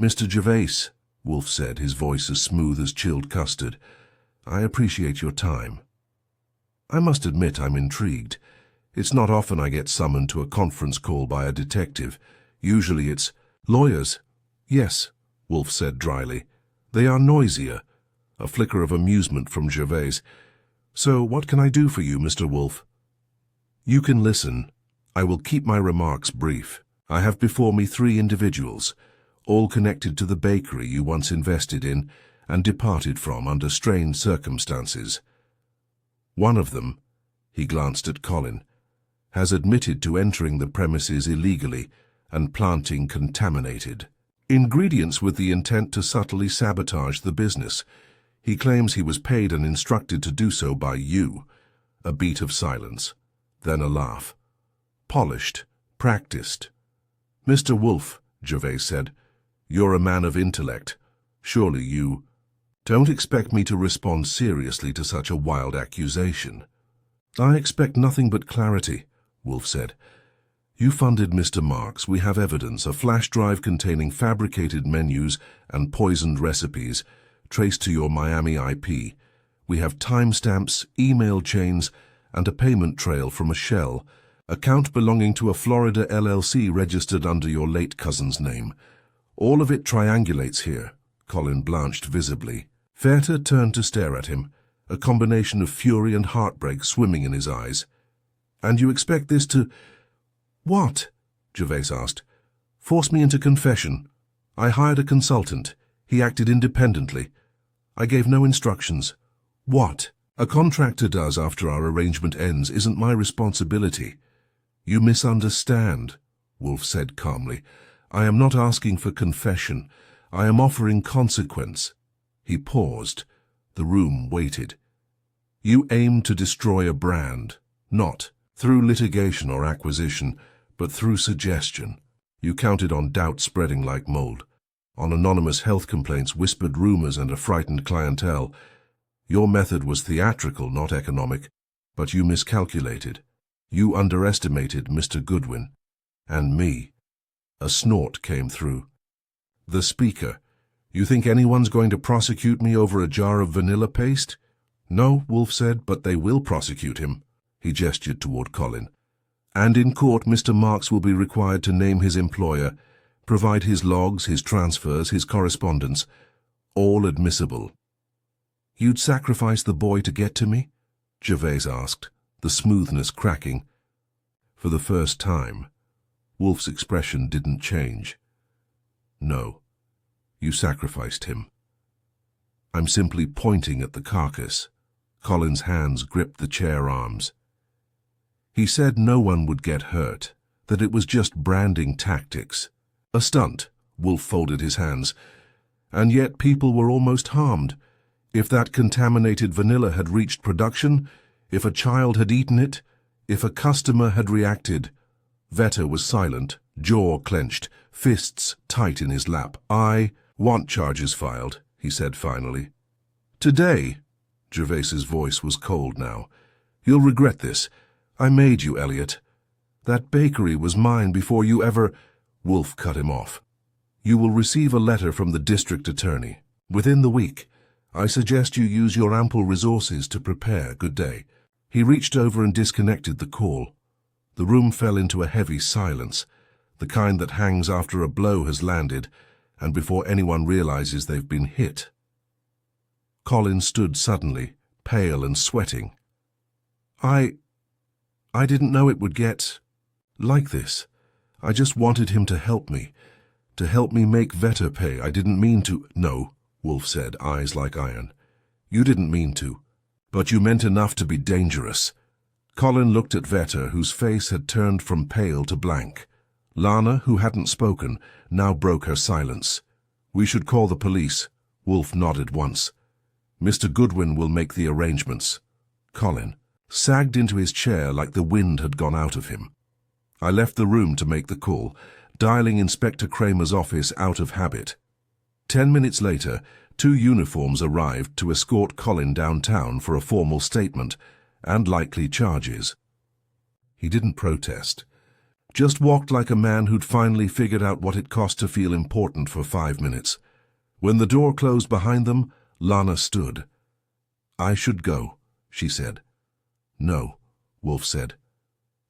"Mr. Gervais," Wolfe said, his voice as smooth as chilled custard, "I appreciate your time. I must admit I'm intrigued. It's not often I get summoned to a conference call by a detective. Usually it's lawyers." "Yes," Wolfe said dryly. "They are noisier." A flicker of amusement from Gervais. "So what can I do for you, Mr. Wolfe?" "You can listen. I will keep my remarks brief. I have before me 3 individuals, all connected to the bakery you once invested in and departed from under strained circumstances. One of them," he glanced at Colin, "has admitted to entering the premises illegally and planting contaminated ingredients with the intent to subtly sabotage the business. He claims he was paid and instructed to do so by you." A beat of silence, then a laugh. "Polished, practiced." "Mr. Wolfe," Gervais said, "you're a man of intellect. Surely you don't expect me to respond seriously to such a wild accusation." "I expect nothing but clarity," Wolfe said. "You funded Mr. Marks. We have evidence, a flash drive containing fabricated menus and poisoned recipes, traced to your Miami IP. We have timestamps, email chains, and a payment trail from a shell, account belonging to a Florida LLC registered under your late cousin's name. All of it triangulates here." Colin blanched visibly. Vedder turned to stare at him, a combination of fury and heartbreak swimming in his eyes. "And you expect this to—" "What?" Gervais asked. "Force me into confession. I hired a consultant. He acted independently. I gave no instructions. What a contractor does after our arrangement ends isn't my responsibility." "You misunderstand," Wolfe said calmly. "I am not asking for confession. I am offering consequence." He paused. The room waited. "You aim to destroy a brand, not through litigation or acquisition, but through suggestion. You counted on doubt spreading like mold, on anonymous health complaints, whispered rumors, and a frightened clientele. Your method was theatrical, not economic, but you miscalculated. You underestimated Mr. Goodwin. And me." A snort came through. "The speaker. You think anyone's going to prosecute me over a jar of vanilla paste?" "No," Wolfe said, "but they will prosecute him." He gestured toward Colin. "And in court, Mr. Marks will be required to name his employer, provide his logs, his transfers, his correspondence, all admissible." "You'd sacrifice the boy to get to me?" Gervais asked, the smoothness cracking. For the first time, Wolfe's expression didn't change. "No, you sacrificed him. I'm simply pointing at the carcass." Colin's hands gripped the chair arms. "He said no one would get hurt, that it was just branding tactics. A stunt," Wolfe folded his hands. "And yet people were almost harmed. If that contaminated vanilla had reached production, if a child had eaten it, if a customer had reacted." Vedder was silent, jaw clenched, fists tight in his lap. "I want charges filed," he said finally. "Today." Gervais's voice was cold now. "You'll regret this. I made you, Elliot. That bakery was mine before you ever—" Wolfe cut him off. "You will receive a letter from the district attorney within the week. I suggest you use your ample resources to prepare. Good day." He reached over and disconnected the call. The room fell into a heavy silence. the kind that hangs after a blow has landed and before anyone realizes they've been hit. Colin stood suddenly, pale and sweating. I didn't know it would get like this. I just wanted him to help me make Vetter pay. I didn't mean to. No, Wolfe said, eyes like iron. You didn't mean to, but you meant enough to be dangerous. Colin looked at Vetter, whose face had turned from pale to blank. Lana, who hadn't spoken, now broke her silence. We should call the police. Wolfe nodded once. Mr. Goodwin will make the arrangements. Colin sagged into his chair like the wind had gone out of him. I left the room to make the call, dialing Inspector Kramer's office out of habit. 10 minutes later, 2 uniforms arrived to escort Colin downtown for a formal statement and likely charges. He didn't protest, just walked like a man who'd finally figured out what it cost to feel important for 5 minutes. When the door closed behind them, Lana stood. I should go, she said. No, Wolfe said.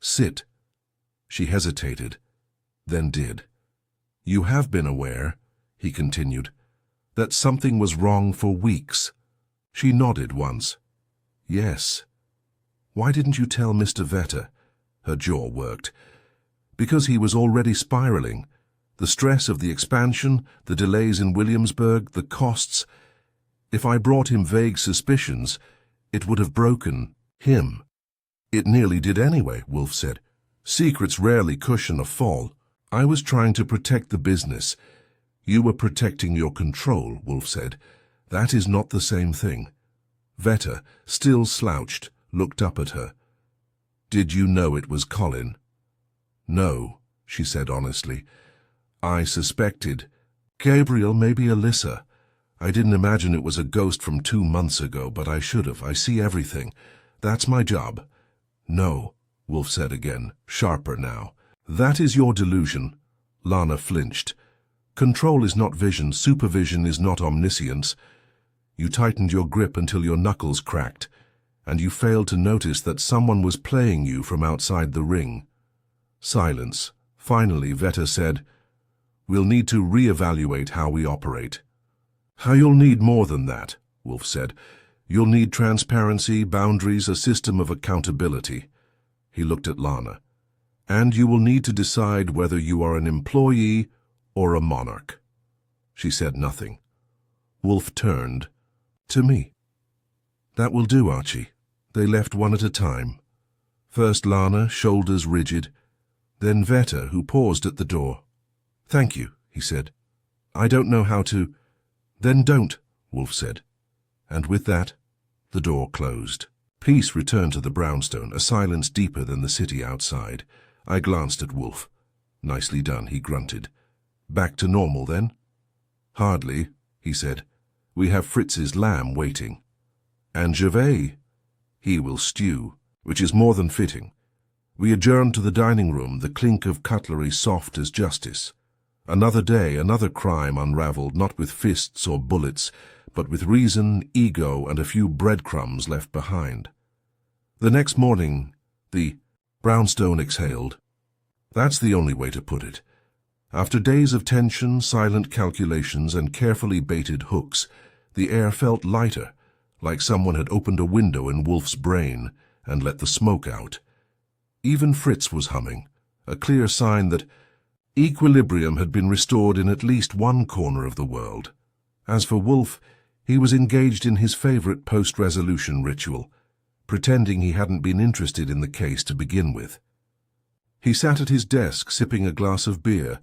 Sit. She hesitated, then did. You have been aware, he continued, that something was wrong for weeks. She nodded once. Yes. Why didn't you tell Mr. Vetter? Her jaw worked. Because he was already spiraling. The stress of the expansion, the delays in Williamsburg, the costs. If I brought him vague suspicions, it would have broken him. It nearly did anyway, Wolfe said. Secrets rarely cushion a fall. I was trying to protect the business. You were protecting your control, Wolfe said. That is not the same thing. Vetter, still slouched, looked up at her. Did you know it was Colin? No, she said honestly. I suspected. Gabriel, maybe Alyssa. I didn't imagine it was a ghost from 2 months ago, but I should have. I see everything. That's my job. No, Wolfe said again, sharper now. That is your delusion. Lana flinched. Control is not vision, supervision is not omniscience. You tightened your grip until your knuckles cracked, and you failed to notice that someone was playing you from outside the ring. Silence. Finally, Vetter said, We'll need to re-evaluate how we operate. How you'll need more than that, Wolfe said. You'll need transparency, boundaries, a system of accountability. He looked at Lana. And you will need to decide whether you are an employee or a monarch. She said nothing. Wolfe turned to me. That will do, Archie. They left one at a time. First Lana, shoulders rigid, then Vetter, who paused at the door. Thank you, he said. I don't know how to... Then don't, Wolfe said. And with that, the door closed. Peace returned to the brownstone, a silence deeper than the city outside. I glanced at Wolfe. Nicely done, he grunted. Back to normal, then? Hardly, he said. We have Fritz's lamb waiting. And Gervais? He will stew, which is more than fitting. We adjourned to the dining room, the clink of cutlery soft as justice. Another day, another crime unraveled, not with fists or bullets, but with reason, ego, and a few breadcrumbs left behind. The next morning, the brownstone exhaled. That's the only way to put it. After days of tension, silent calculations, and carefully baited hooks, the air felt lighter, like someone had opened a window in Wolfe's brain and let the smoke out. Even Fritz was humming, a clear sign that equilibrium had been restored in at least one corner of the world. As for Wolfe, he was engaged in his favorite post-resolution ritual, pretending he hadn't been interested in the case to begin with. He sat at his desk sipping a glass of beer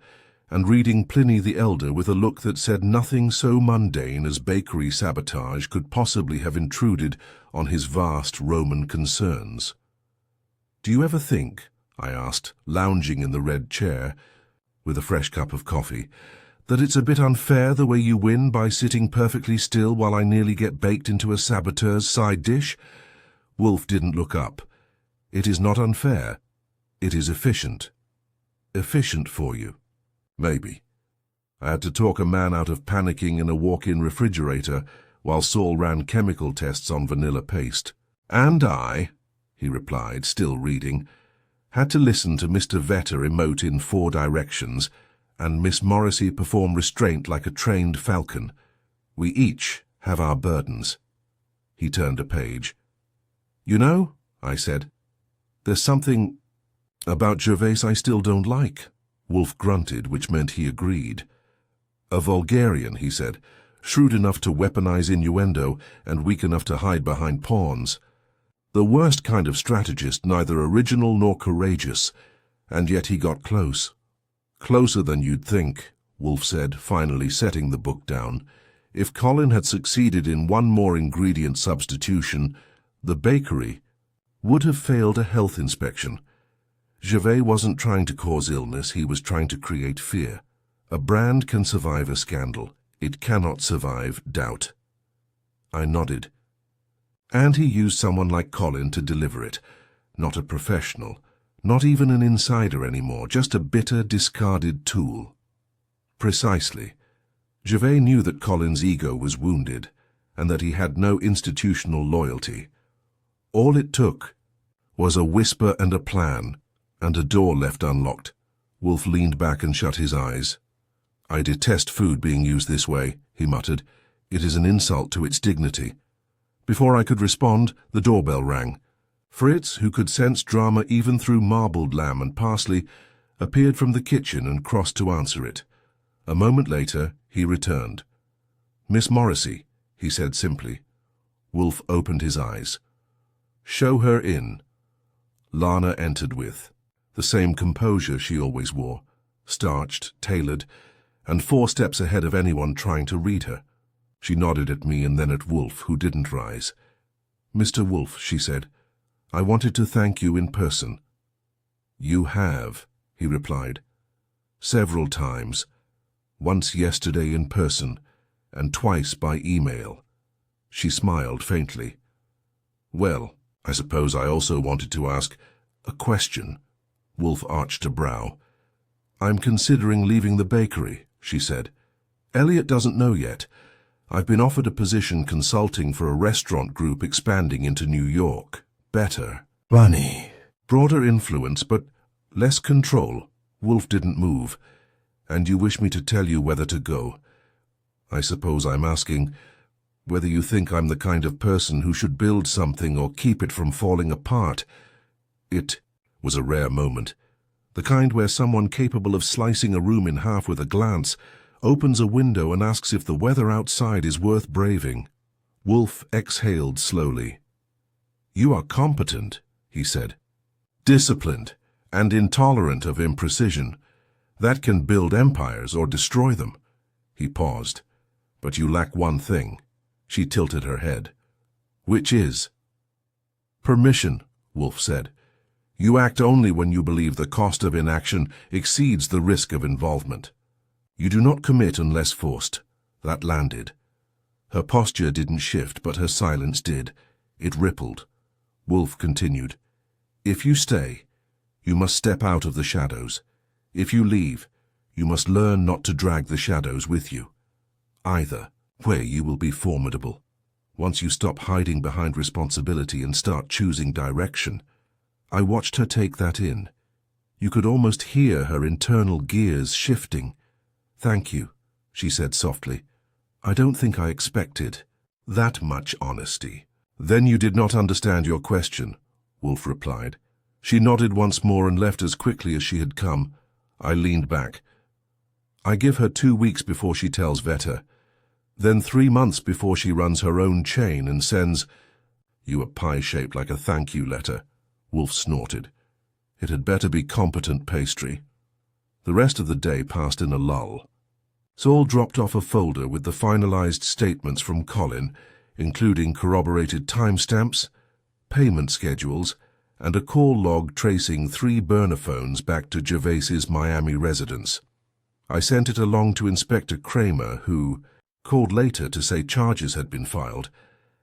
and reading Pliny the Elder with a look that said nothing so mundane as bakery sabotage could possibly have intruded on his vast Roman concerns. "Do you ever think," I asked, lounging in the red chair with a fresh cup of coffee, "that it's a bit unfair the way you win by sitting perfectly still while I nearly get baked into a saboteur's side dish?" Wolfe didn't look up. "It is not unfair. It is efficient." "Efficient for you." "Maybe. I had to talk a man out of panicking in a walk-in refrigerator while Saul ran chemical tests on vanilla paste." "And I," he replied, still reading, had to listen to Mr. Vetter emote in 4 directions, and Miss Morrissey perform restraint like a trained falcon. We each have our burdens. He turned a page. You know, I said, there's something about Gervais I still don't like. Wolfe grunted, which meant he agreed. A vulgarian, he said, shrewd enough to weaponize innuendo and weak enough to hide behind pawns. The worst kind of strategist, neither original nor courageous, and yet he got close. Closer than you'd think, Wolfe said, finally setting the book down. If Colin had succeeded in one more ingredient substitution, the bakery would have failed a health inspection. Gervais wasn't trying to cause illness, he was trying to create fear. A brand can survive a scandal. It cannot survive doubt. I nodded. And he used someone like Colin to deliver it. Not a professional, not even an insider anymore, just a bitter, discarded tool. Precisely. Gervais knew that Colin's ego was wounded, and that he had no institutional loyalty. All it took was a whisper and a plan, and a door left unlocked. Wolfe leaned back and shut his eyes. I detest food being used this way, he muttered. It is an insult to its dignity. Before I could respond, the doorbell rang. Fritz, who could sense drama even through marbled lamb and parsley, appeared from the kitchen and crossed to answer it. A moment later, he returned. Miss Morrissey, he said simply. Wolfe opened his eyes. Show her in. Lana entered with the same composure she always wore, starched, tailored, and 4 steps ahead of anyone trying to read her. She nodded at me and then at Wolfe, who didn't rise. Mr. Wolfe, she said, I wanted to thank you in person. You have, he replied. Several times. Once yesterday in person, and twice by email. She smiled faintly. Well, I suppose I also wanted to ask a question. Wolfe arched a brow. I'm considering leaving the bakery, she said. Elliot doesn't know yet. I've been offered a position consulting for a restaurant group expanding into New York. Better. Funny. Broader influence, but less control. Wolfe didn't move. And you wish me to tell you whether to go. I suppose I'm asking whether you think I'm the kind of person who should build something or keep it from falling apart. It was a rare moment. The kind where someone capable of slicing a room in half with a glance opens a window and asks if the weather outside is worth braving. Wolfe exhaled slowly. You are competent, he said. Disciplined and intolerant of imprecision. That can build empires or destroy them. He paused. But you lack one thing. She tilted her head. Which is? Permission, Wolfe said. You act only when you believe the cost of inaction exceeds the risk of involvement. You do not commit unless forced. That landed. Her posture didn't shift, but her silence did. It rippled. Wolfe continued. If you stay, you must step out of the shadows. If you leave, you must learn not to drag the shadows with you. Either way, you will be formidable. Once you stop hiding behind responsibility and start choosing direction. I watched her take that in. You could almost hear her internal gears shifting. Thank you, she said softly. I don't think I expected that much honesty. Then you did not understand your question, Wolfe replied. She nodded once more and left as quickly as she had come. I leaned back. I give her 2 weeks before she tells Vetter. Then 3 months before she runs her own chain and sends you a pie shaped like a thank you letter, Wolfe snorted. It had better be competent pastry. The rest of the day passed in a lull. Saul dropped off a folder with the finalized statements from Colin, including corroborated timestamps, payment schedules, and a call log tracing 3 burner phones back to Gervais's Miami residence. I sent it along to Inspector Kramer, who called later to say charges had been filed,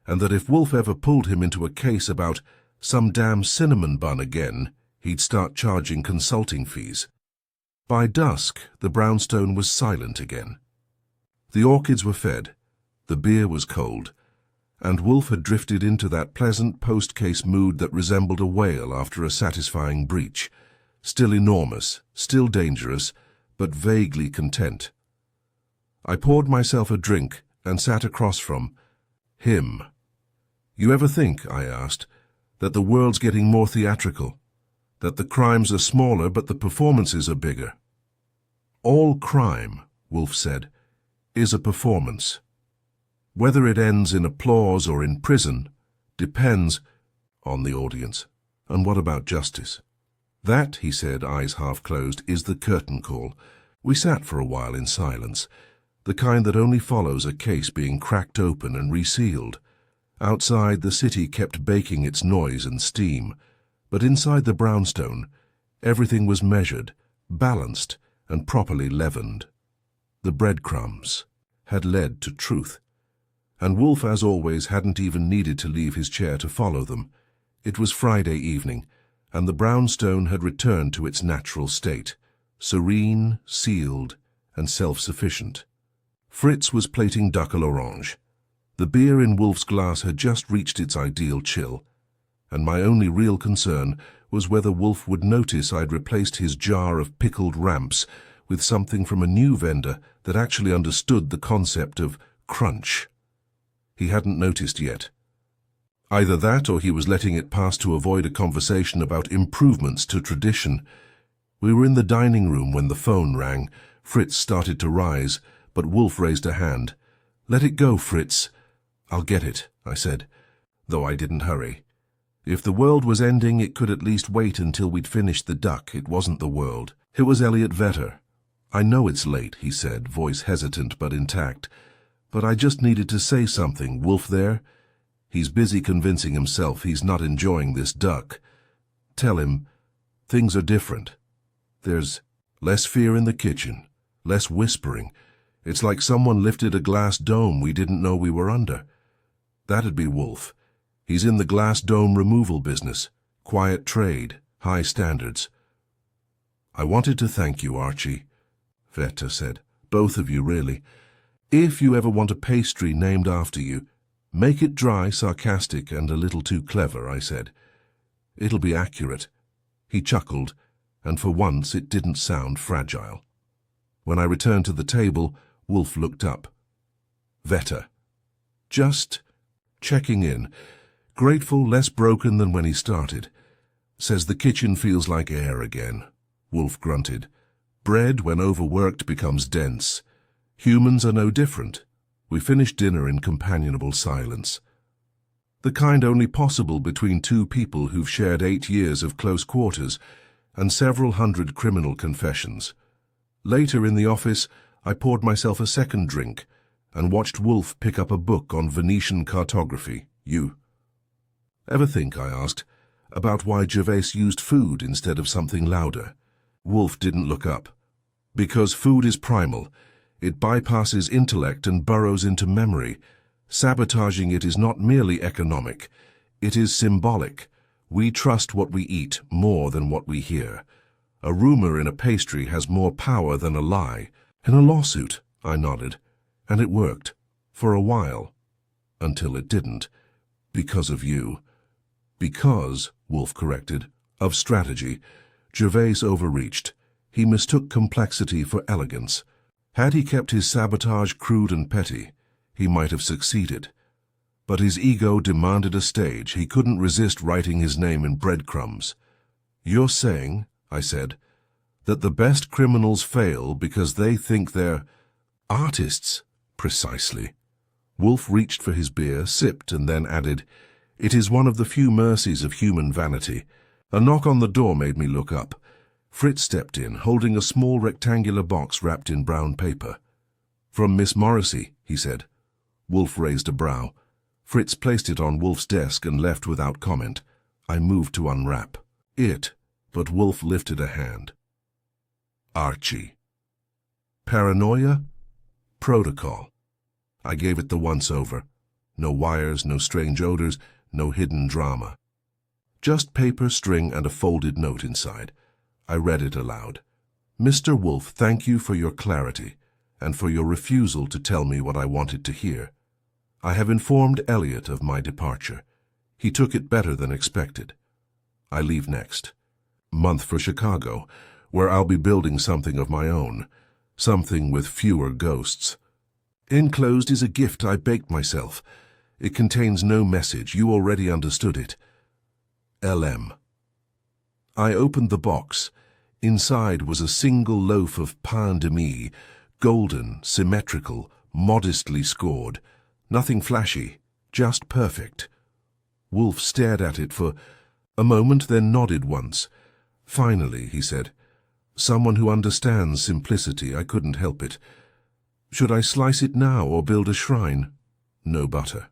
and that if Wolfe ever pulled him into a case about some damn cinnamon bun again, he'd start charging consulting fees. By dusk, the brownstone was silent again. The orchids were fed, the beer was cold, and Wolfe had drifted into that pleasant post-case mood that resembled a whale after a satisfying breach. Still enormous, still dangerous, but vaguely content. I poured myself a drink and sat across from him. "You ever think," I asked, "that the world's getting more theatrical? That the crimes are smaller but the performances are bigger?" "All crime," Wolfe said, "is a performance. Whether it ends in applause or in prison depends on the audience. And what about justice?" "That," he said, eyes half closed, "is the curtain call." We sat for a while in silence, the kind that only follows a case being cracked open and resealed. Outside, the city kept baking its noise and steam, but inside the brownstone, everything was measured, balanced, and properly leavened. The breadcrumbs had led to truth, and Wolfe, as always, hadn't even needed to leave his chair to follow them. It was Friday evening, and the brownstone had returned to its natural state, serene, sealed, and self-sufficient. Fritz was plating duck à l'orange. The beer in Wolfe's glass had just reached its ideal chill, and my only real concern was whether Wolfe would notice I'd replaced his jar of pickled ramps with something from a new vendor that actually understood the concept of crunch. He hadn't noticed yet. Either that or he was letting it pass to avoid a conversation about improvements to tradition. We were in the dining room when the phone rang. Fritz started to rise, but Wolfe raised a hand. "Let it go, Fritz." "I'll get it," I said, though I didn't hurry. If the world was ending, it could at least wait until we'd finished the duck. It wasn't the world. It was Elliot Vedder. "I know it's late," he said, voice hesitant but intact, "but I just needed to say something. Wolfe there? He's busy convincing himself he's not enjoying this duck. Tell him things are different. There's less fear in the kitchen, less whispering. It's like someone lifted a glass dome we didn't know we were under." That'd be Wolfe. He's in the glass dome removal business. Quiet trade, high standards. "I wanted to thank you, Archie," Vedder said. "Both of you, really. If you ever want a pastry named after you, make it dry, sarcastic, and a little too clever," I said. "It'll be accurate." He chuckled, and for once it didn't sound fragile. When I returned to the table, Wolfe looked up. "Vedder. Just checking in. Grateful, less broken than when he started. Says the kitchen feels like air again." Wolfe grunted. "Bread, when overworked, becomes dense. Humans are no different." We finished dinner in companionable silence. The kind only possible between two people who've shared 8 years of close quarters and several hundred criminal confessions. Later in the office, I poured myself a second drink and watched Wolfe pick up a book on Venetian cartography. "You ever think," I asked, "about why Gervais used food instead of something louder?" Wolfe didn't look up. "Because food is primal. It bypasses intellect and burrows into memory. Sabotaging it is not merely economic. It is symbolic. We trust what we eat more than what we hear. A rumor in a pastry has more power than a lie." "In a lawsuit," I nodded. "And it worked. For a while. Until it didn't. Because of you." "Because," Wolfe corrected, "of strategy. Gervais overreached. He mistook complexity for elegance. Had he kept his sabotage crude and petty, he might have succeeded. But his ego demanded a stage. He couldn't resist writing his name in breadcrumbs." "You're saying," I said, "that the best criminals fail because they think they're artists?" "Precisely." Wolfe reached for his beer, sipped, and then added, "It is one of the few mercies of human vanity." A knock on the door made me look up. Fritz stepped in, holding a small rectangular box wrapped in brown paper. "From Miss Morrissey," he said. Wolfe raised a brow. Fritz placed it on Wolfe's desk and left without comment. I moved to unwrap it, but Wolfe lifted a hand. "Archie." "Paranoia? Protocol." I gave it the once-over. No wires, no strange odors, no hidden drama. Just paper, string, and a folded note inside. I read it aloud. "Mr. Wolfe, thank you for your clarity and for your refusal to tell me what I wanted to hear. I have informed Elliot of my departure. He took it better than expected. I leave next. month for Chicago, where I'll be building something of my own, something with fewer ghosts. Enclosed is a gift I baked myself. It contains no message. You already understood it. LM. I opened the box. Inside was a single loaf of pain de mie, golden, symmetrical, modestly scored. Nothing flashy, just perfect. Wolfe stared at it for a moment, then nodded once. Finally, he said, "Someone who understands simplicity. I couldn't help it. Should I slice it now or build a shrine?" "No butter.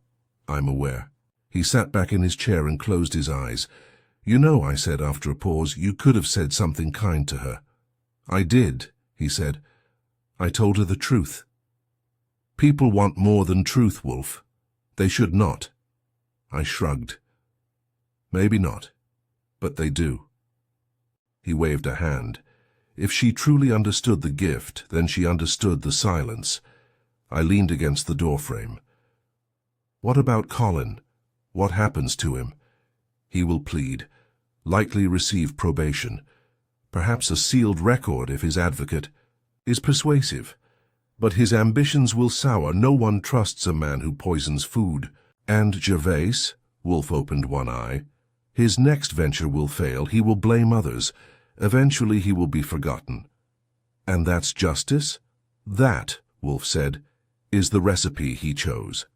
I'm aware." He sat back in his chair and closed his eyes. "You know," I said after a pause, "you could have said something kind to her." "I did," he said. "I told her the truth." "People want more than truth, Wolfe. They should not." I shrugged. "Maybe not, but they do." He waved a hand. If she truly understood the gift, then she understood the silence. I leaned against the doorframe. "What about Colin? What happens to him?" "He will plead, likely receive probation, perhaps a sealed record if his advocate is persuasive. But his ambitions will sour. No one trusts a man who poisons food. And Gervais?" Wolfe opened one eye. "His next venture will fail. He will blame others. Eventually he will be forgotten." "And that's justice?" "That," Wolfe said, "is the recipe he chose."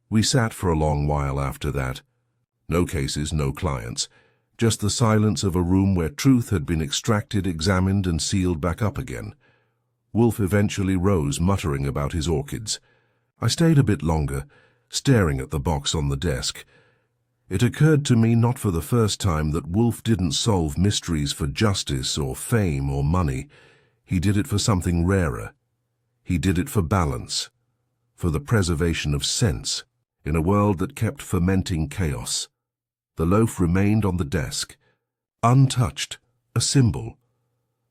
We sat for a long while after that. No cases, no clients. Just the silence of a room where truth had been extracted, examined, and sealed back up again. Wolfe eventually rose, muttering about his orchids. I stayed a bit longer, staring at the box on the desk. It occurred to me, not for the first time, that Wolfe didn't solve mysteries for justice or fame or money. He did it for something rarer. He did it for balance, for the preservation of sense, in a world that kept fermenting chaos. The loaf remained on the desk, untouched, a symbol,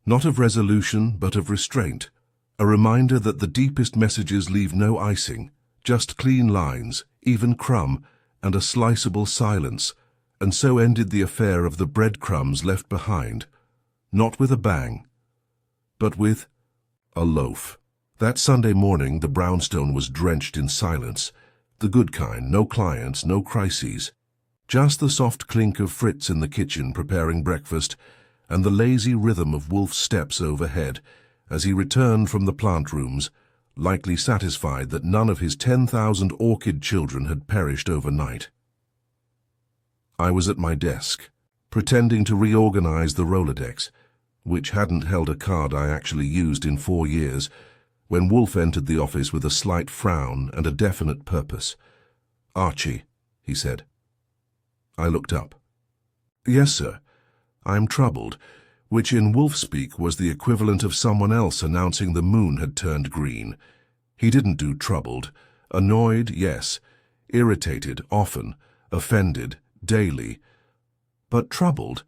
not of resolution but of restraint, a reminder that the deepest messages leave no icing, just clean lines, even crumb, and a sliceable silence. And so ended the affair of the breadcrumbs left behind, not with a bang, but with a loaf. That Sunday morning the brownstone was drenched in silence, the good kind, no clients, no crises. Just the soft clink of Fritz in the kitchen preparing breakfast, and the lazy rhythm of Wolfe's steps overhead as he returned from the plant rooms, likely satisfied that none of his 10,000 orchid children had perished overnight. I was at my desk, pretending to reorganize the Rolodex, which hadn't held a card I actually used in 4 years, when Wolfe entered the office with a slight frown and a definite purpose. "Archie," he said. I looked up. "Yes, sir. I'm troubled," which in Wolfe speak was the equivalent of someone else announcing the moon had turned green. He didn't do troubled. Annoyed, yes. Irritated, often. Offended, daily. But troubled?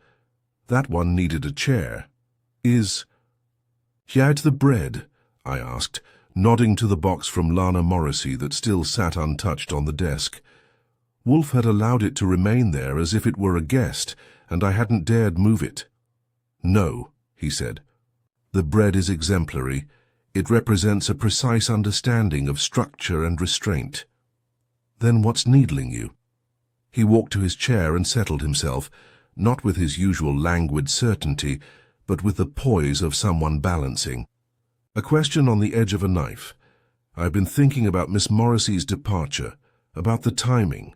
That one needed a chair. "Is had the bread?" I asked, nodding to the box from Lana Morrissey that still sat untouched on the desk. Wolfe had allowed it to remain there as if it were a guest, and I hadn't dared move it. "No," he said. "The bread is exemplary. It represents a precise understanding of structure and restraint." "Then what's needling you?" He walked to his chair and settled himself, not with his usual languid certainty, but with the poise of someone balancing. "A question on the edge of a knife. I've been thinking about Miss Morrissey's departure, about the timing."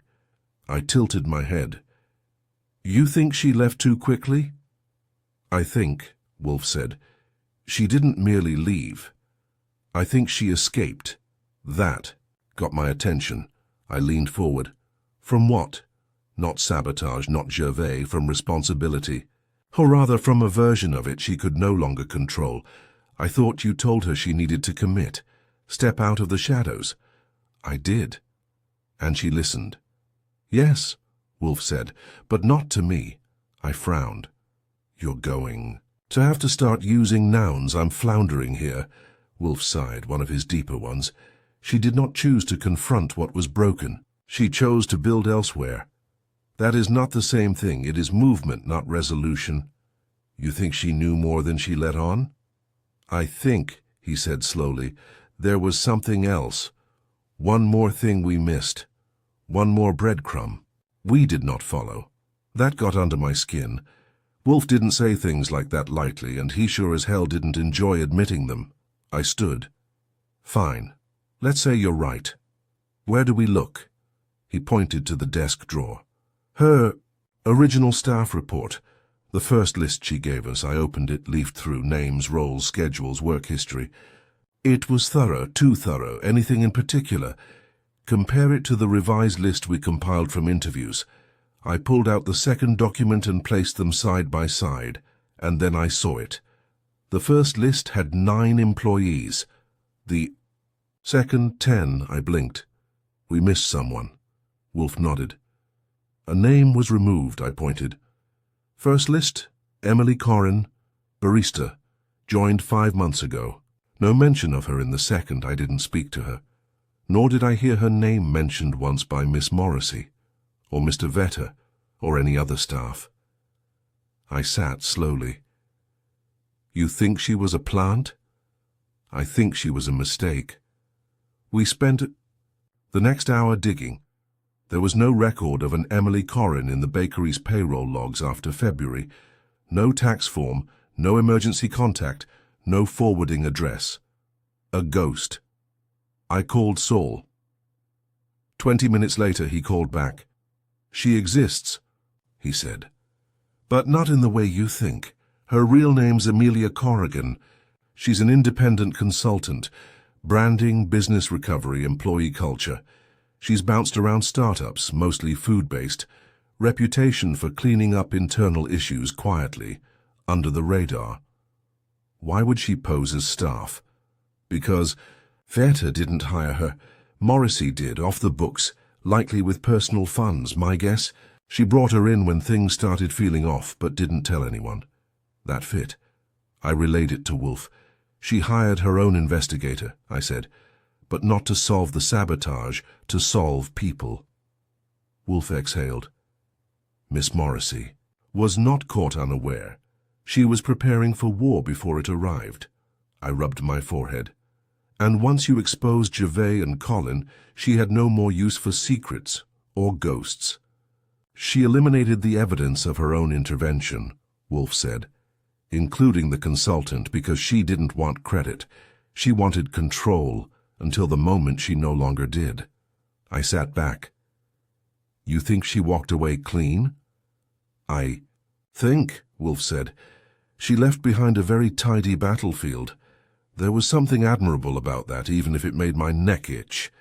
I tilted my head. "You think she left too quickly?" "I think," Wolfe said, "she didn't merely leave. I think she escaped. That got my attention." I leaned forward. "From what?" "Not sabotage, not Gervais, from responsibility. Or rather from a version of it she could no longer control. I thought you told her she needed to commit, step out of the shadows." "I did." "And she listened?" "Yes," Wolfe said, "but not to me." I frowned. "You're going to have to start using nouns. I'm floundering here." Wolfe sighed, one of his deeper ones. "She did not choose to confront what was broken. She chose to build elsewhere. That is not the same thing. It is movement, not resolution." You think she knew more than she let on? I think, he said slowly, there was something else. One more thing we missed. One more breadcrumb. We did not follow. That got under my skin. Wolfe didn't say things like that lightly, and he sure as hell didn't enjoy admitting them. I stood. Fine. Let's say you're right. Where do we look? He pointed to the desk drawer. Her original staff report. The first list she gave us. I opened it, leafed through names, roles, schedules, work history. It was thorough, too thorough. Anything in particular? Compare it to the revised list we compiled from interviews. I pulled out the second document and placed them side by side, and then I saw it. The first list had 9 employees. The second 10, I blinked. We missed someone. Wolfe nodded. A name was removed, I pointed. First list, Emily Corrin, barista, joined 5 months ago. No mention of her in the second. I didn't speak to her. Nor did I hear her name mentioned once by Miss Morrissey, or Mr. Vetter, or any other staff. I sat slowly. You think she was a plant? I think she was a mistake. We spent the next hour digging. There was no record of an Emily Corrin in the bakery's payroll logs after February. No tax form, no emergency contact, no forwarding address. A ghost. I called Saul. 20 minutes later he called back. She exists, he said. But not in the way you think. Her real name's Amelia Corrigan. She's an independent consultant. Branding, business recovery, employee culture. She's bounced around startups, mostly food-based. Reputation for cleaning up internal issues quietly, under the radar. Why would she pose as staff? Because Vetter didn't hire her. Morrissey did, off the books, likely with personal funds, my guess. She brought her in when things started feeling off, but didn't tell anyone. That fit. I relayed it to Wolfe. She hired her own investigator, I said, but not to solve the sabotage, to solve people. Wolfe exhaled. Miss Morrissey was not caught unaware. She was preparing for war before it arrived. I rubbed my forehead. And once you exposed Gervais and Colin, she had no more use for secrets or ghosts. She eliminated the evidence of her own intervention, Wolfe said, including the consultant, because she didn't want credit. She wanted control until the moment she no longer did. I sat back. You think she walked away clean? I think, Wolfe said. She left behind a very tidy battlefield. There was something admirable about that, even if it made my neck itch.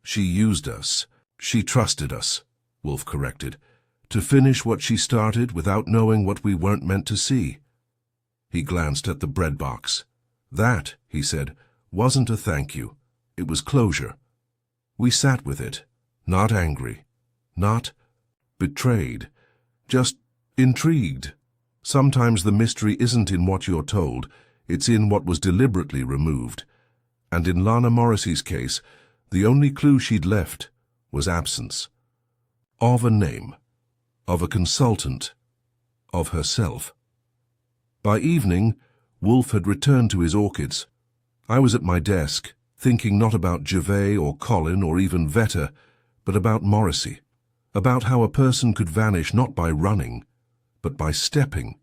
She used us. She trusted us, Wolfe corrected, to finish what she started without knowing what we weren't meant to see. He glanced at the bread box. That, he said, wasn't a thank you. It was closure. We sat with it, not angry, not betrayed, just intrigued. Sometimes the mystery isn't in what you're told, it's in what was deliberately removed. And in Lana Morrissey's case, the only clue she'd left was absence. Of a name, of a consultant, of herself. By evening, Wolfe had returned to his orchids. I was at my desk, thinking not about Gervais or Colin or even Vetter, but about Morrissey, about how a person could vanish not by running, but by stepping,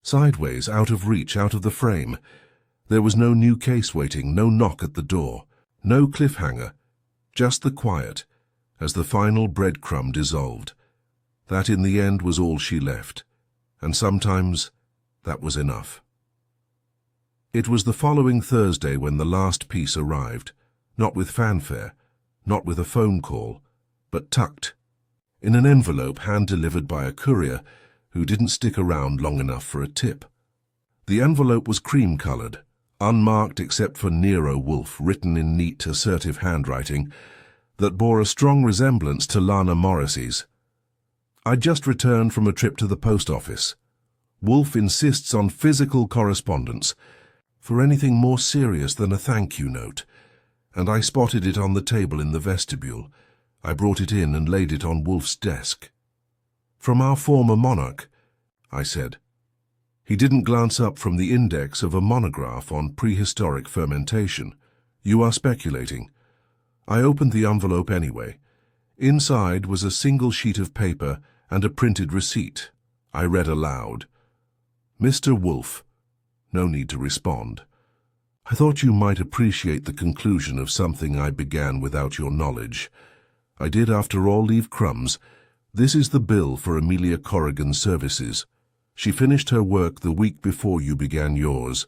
sideways, out of reach, out of the frame. There was no new case waiting, no knock at the door, no cliffhanger, just the quiet, as the final breadcrumb dissolved. That in the end was all she left, and sometimes that was enough. It was the following Thursday when the last piece arrived, not with fanfare, not with a phone call, but tucked, in an envelope hand-delivered by a courier who didn't stick around long enough for a tip. The envelope was cream-colored, unmarked except for Nero Wolfe, written in neat, assertive handwriting that bore a strong resemblance to Lana Morrissey's. I'd just returned from a trip to the post office. Wolfe insists on physical correspondence, for anything more serious than a thank-you note, and I spotted it on the table in the vestibule. I brought it in and laid it on Wolfe's desk. From our former monarch, I said. He didn't glance up from the index of a monograph on prehistoric fermentation. You are speculating. I opened the envelope anyway. Inside was a single sheet of paper and a printed receipt. I read aloud. Mr. Wolfe. No need to respond. I thought you might appreciate the conclusion of something I began without your knowledge. I did, after all, leave crumbs. This is the bill for Amelia Corrigan's services. She finished her work the week before you began yours.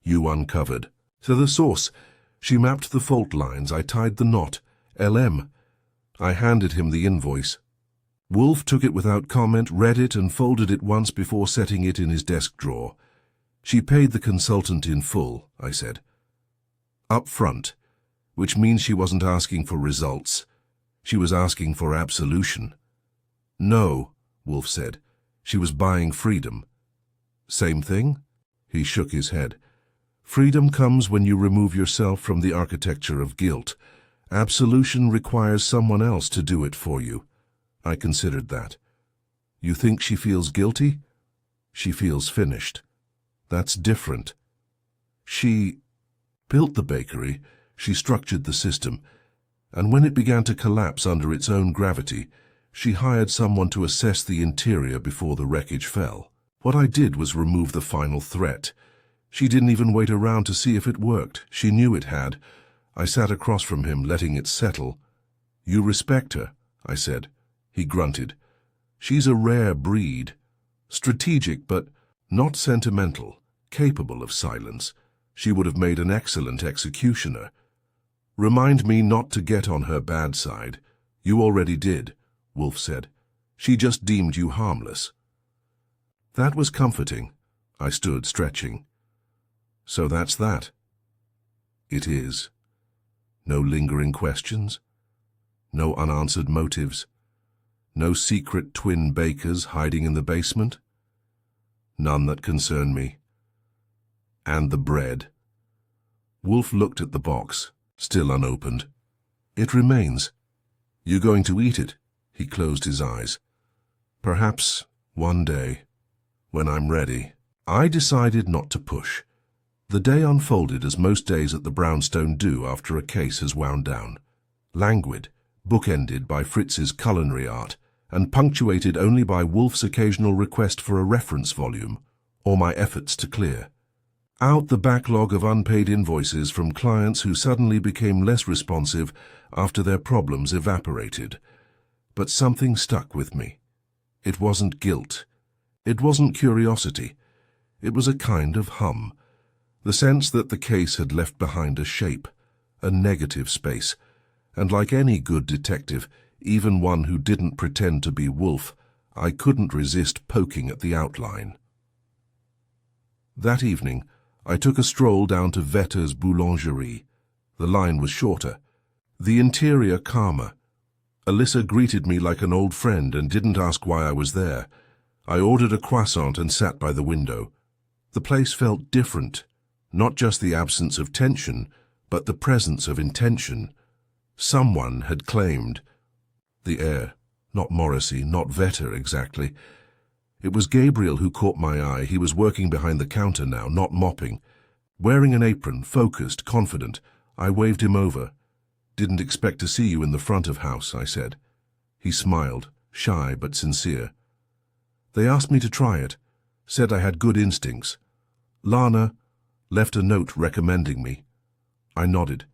You uncovered. So the source. She mapped the fault lines. I tied the knot. LM. I handed him the invoice. Wolfe took it without comment, read it, and folded it once before setting it in his desk drawer. She paid the consultant in full, I said. Up front, which means she wasn't asking for results. She was asking for absolution. No, Wolfe said. She was buying freedom. Same thing? He shook his head. Freedom comes when you remove yourself from the architecture of guilt. Absolution requires someone else to do it for you. I considered that. You think she feels guilty? She feels finished. That's different. She built the bakery, she structured the system, and when it began to collapse under its own gravity, she hired someone to assess the interior before the wreckage fell. What I did was remove the final threat. She didn't even wait around to see if it worked. She knew it had. I sat across from him, letting it settle. You respect her, I said. He grunted. She's a rare breed. Strategic, but not sentimental. Capable of silence. She would have made an excellent executioner. Remind me not to get on her bad side. You already did, Wolfe said. She just deemed you harmless. That was comforting. I stood, stretching. So that's that. It is. No lingering questions. No unanswered motives. No secret twin bakers hiding in the basement. None that concern me. And the bread. Wolfe looked at the box, still unopened. It remains. You going to eat it? He closed his eyes. Perhaps one day, when I'm ready. I decided not to push. The day unfolded as most days at the brownstone do after a case has wound down. Languid, bookended by Fritz's culinary art, and punctuated only by Wolfe's occasional request for a reference volume, or my efforts to clear. Out the backlog of unpaid invoices from clients who suddenly became less responsive after their problems evaporated. But something stuck with me. It wasn't guilt. It wasn't curiosity. It was a kind of hum. The sense that the case had left behind a shape, a negative space, and like any good detective, even one who didn't pretend to be Wolfe, I couldn't resist poking at the outline. That evening, I took a stroll down to Vetter's Boulangerie. The line was shorter, the interior calmer. Alyssa greeted me like an old friend and didn't ask why I was there. I ordered a croissant and sat by the window. The place felt different, not just the absence of tension, but the presence of intention. Someone had claimed the air, not Morrissey, not Vetter exactly. It was Gabriel who caught my eye. He was working behind the counter now, not mopping. Wearing an apron, focused, confident, I waved him over. Didn't expect to see you in the front of house, I said. He smiled, shy but sincere. They asked me to try it, said I had good instincts. Lana left a note recommending me. I nodded.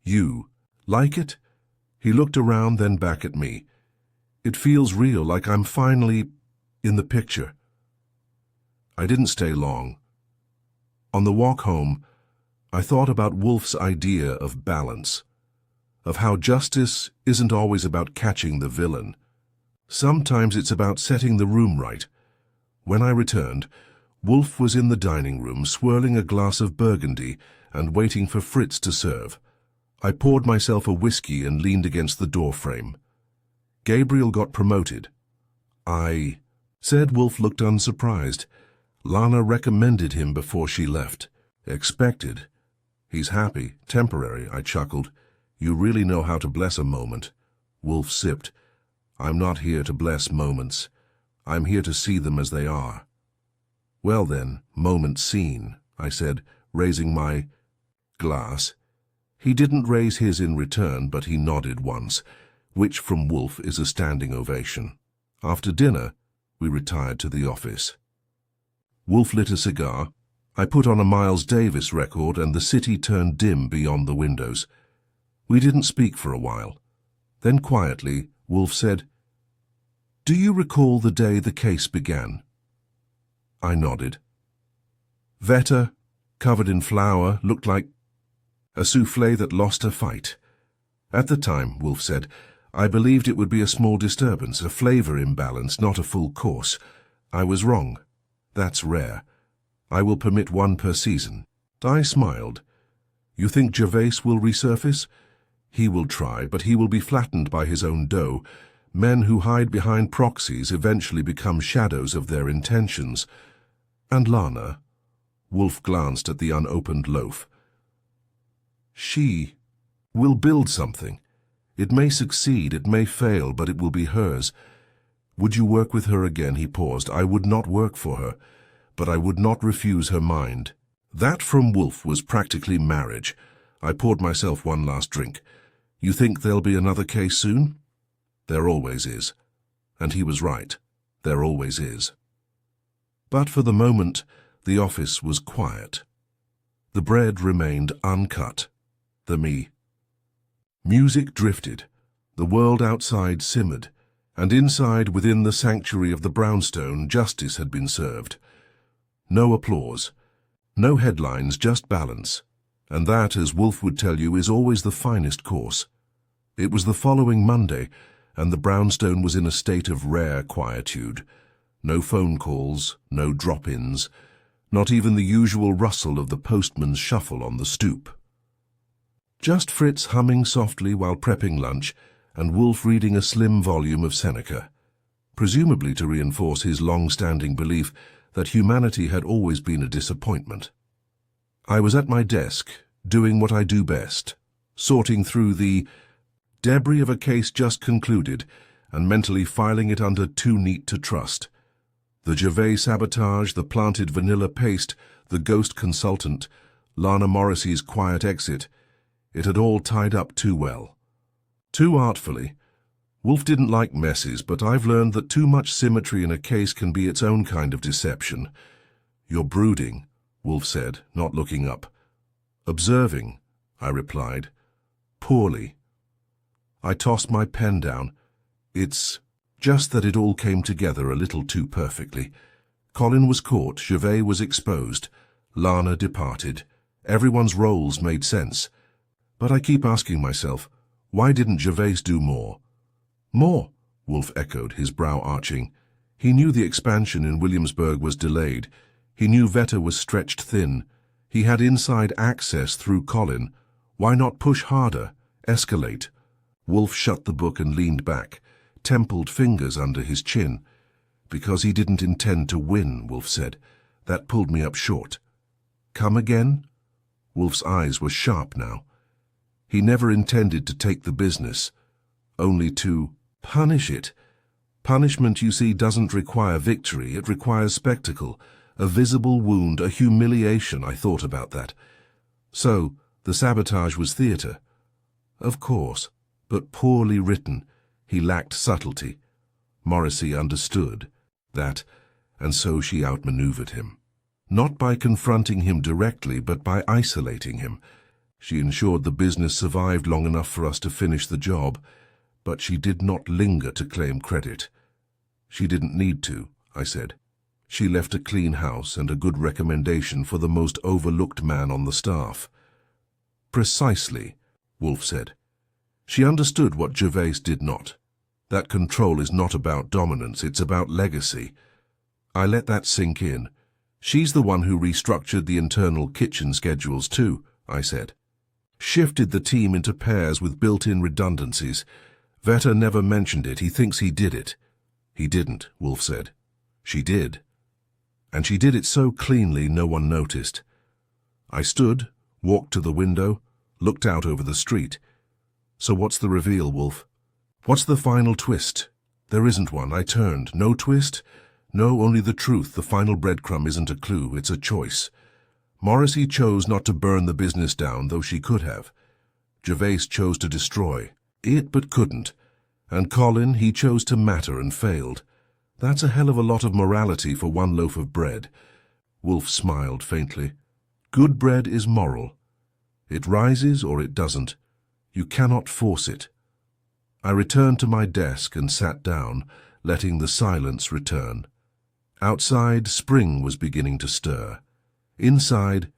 You like it? He looked around, then back at me. It feels real, like I'm finally in the picture. I didn't stay long. On the walk home, I thought about Wolfe's idea of balance, of how justice isn't always about catching the villain. Sometimes it's about setting the room right. When I returned, Wolfe was in the dining room, swirling a glass of Burgundy and waiting for Fritz to serve. I poured myself a whiskey and leaned against the doorframe. Gabriel got promoted. I said. Wolfe looked unsurprised. Lana recommended him before she left. Expected. He's happy, temporary, I chuckled. You really know how to bless a moment. Wolfe sipped. I'm not here to bless moments. I'm here to see them as they are. Well then, moment seen, I said, raising my glass. He didn't raise his in return, but he nodded once, which from Wolfe is a standing ovation. After dinner, we retired to the office. Wolfe lit a cigar. I put on a Miles Davis record, and the city turned dim beyond the windows. We didn't speak for a while. Then quietly, Wolfe said, "Do you recall the day the case began?" I nodded. Veta, covered in flour, looked like a souffle that lost a fight. At the time, Wolfe said, I believed it would be a small disturbance, a flavor imbalance, not a full course. I was wrong. That's rare. I will permit one per season. I smiled. You think Gervais will resurface? He will try, but he will be flattened by his own dough. Men who hide behind proxies eventually become shadows of their intentions. And Lana? Wolfe glanced at the unopened loaf. She will build something. It may succeed, it may fail, but it will be hers. Would you work with her again? He paused. I would not work for her, but I would not refuse her mind. That from Wolfe was practically marriage. I poured myself one last drink. You think there'll be another case soon? There always is. And he was right. There always is. But for the moment, the office was quiet. The bread remained uncut. The music drifted. The world outside simmered. And inside, within the sanctuary of the brownstone, justice had been served. No applause. No headlines, just balance. And that, as Wolfe would tell you, is always the finest course. It was the following Monday, and the brownstone was in a state of rare quietude. No phone calls, no drop-ins, not even the usual rustle of the postman's shuffle on the stoop. Just Fritz humming softly while prepping lunch, and Wolfe reading a slim volume of Seneca, presumably to reinforce his long-standing belief that humanity had always been a disappointment. I was at my desk, doing what I do best, sorting through the debris of a case just concluded and mentally filing it under too neat to trust. The Gervais sabotage, the planted vanilla paste, the ghost consultant, Lana Morrissey's quiet exit. It had all tied up too well. Too artfully. Wolfe didn't like messes, but I've learned that too much symmetry in a case can be its own kind of deception. You're brooding, Wolfe said, not looking up. Observing, I replied. Poorly. I tossed my pen down. It's just that it all came together a little too perfectly. Colin was caught, Gervais was exposed, Lana departed. Everyone's roles made sense. But I keep asking myself, why didn't Gervais do more? More, Wolfe echoed, his brow arching. He knew the expansion in Williamsburg was delayed. He knew Veta was stretched thin. He had inside access through Colin. Why not push harder, escalate? Wolfe shut the book and leaned back, templed fingers under his chin. Because he didn't intend to win, Wolfe said. That pulled me up short. Come again? Wolfe's eyes were sharp now. He never intended to take the business, only to punish it. Punishment, you see, doesn't require victory. It requires spectacle, a visible wound, a humiliation. I thought about that. So, the sabotage was theatre. Of course, but poorly written. He lacked subtlety. Morrissey understood that, and so she outmaneuvered him. Not by confronting him directly, but by isolating him. She ensured the business survived long enough for us to finish the job, but she did not linger to claim credit. She didn't need to, I said. She left a clean house and a good recommendation for the most overlooked man on the staff. Precisely, Wolfe said. She understood what Gervais did not. That control is not about dominance, it's about legacy. I let that sink in. She's the one who restructured the internal kitchen schedules too, I said. Shifted the team into pairs with built-in redundancies. Veta never mentioned it. He thinks he did it. He didn't, Wolfe said. She did. And she did it so cleanly no one noticed. I stood, walked to the window, looked out over the street. So what's the reveal, Wolfe? What's the final twist? There isn't one. I turned. No twist? No, only the truth. The final breadcrumb isn't a clue, it's a choice. Morrissey chose not to burn the business down, though she could have. Gervais chose to destroy it, but couldn't. And Colin, he chose to matter and failed. That's a hell of a lot of morality for one loaf of bread. Wolfe smiled faintly. Good bread is moral. It rises or it doesn't. You cannot force it. I returned to my desk and sat down, letting the silence return. Outside, spring was beginning to stir. Inside,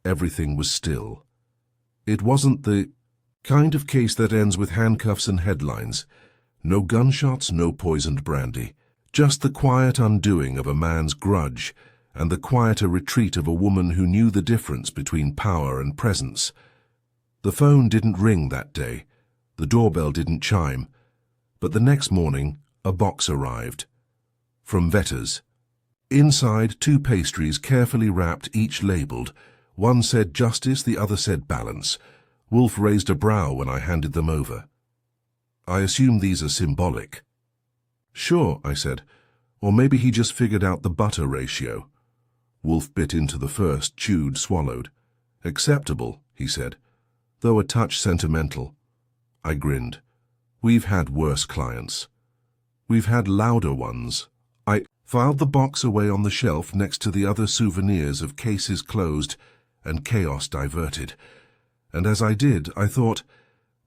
everything was still. It wasn't the kind of case that ends with handcuffs and headlines. No gunshots, no poisoned brandy. Just the quiet undoing of a man's grudge and the quieter retreat of a woman who knew the difference between power and presence. The phone didn't ring that day. The doorbell didn't chime. But the next morning, a box arrived. From Vetter's. Inside, 2 pastries carefully wrapped, each labelled. One said justice, the other said balance. Wolfe raised a brow when I handed them over. I assume these are symbolic. Sure, I said. Or maybe he just figured out the butter ratio. Wolfe bit into the first, chewed, swallowed. Acceptable, he said, though a touch sentimental. I grinned. We've had worse clients. We've had louder ones. I filed the box away on the shelf next to the other souvenirs of cases closed and chaos diverted. And as I did, I thought,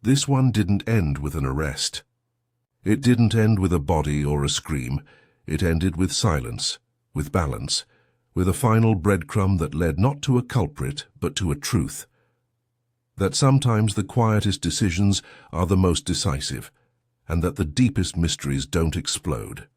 this one didn't end with an arrest. It didn't end with a body or a scream. It ended with silence, with balance, with a final breadcrumb that led not to a culprit, but to a truth. That sometimes the quietest decisions are the most decisive, and that the deepest mysteries don't explode.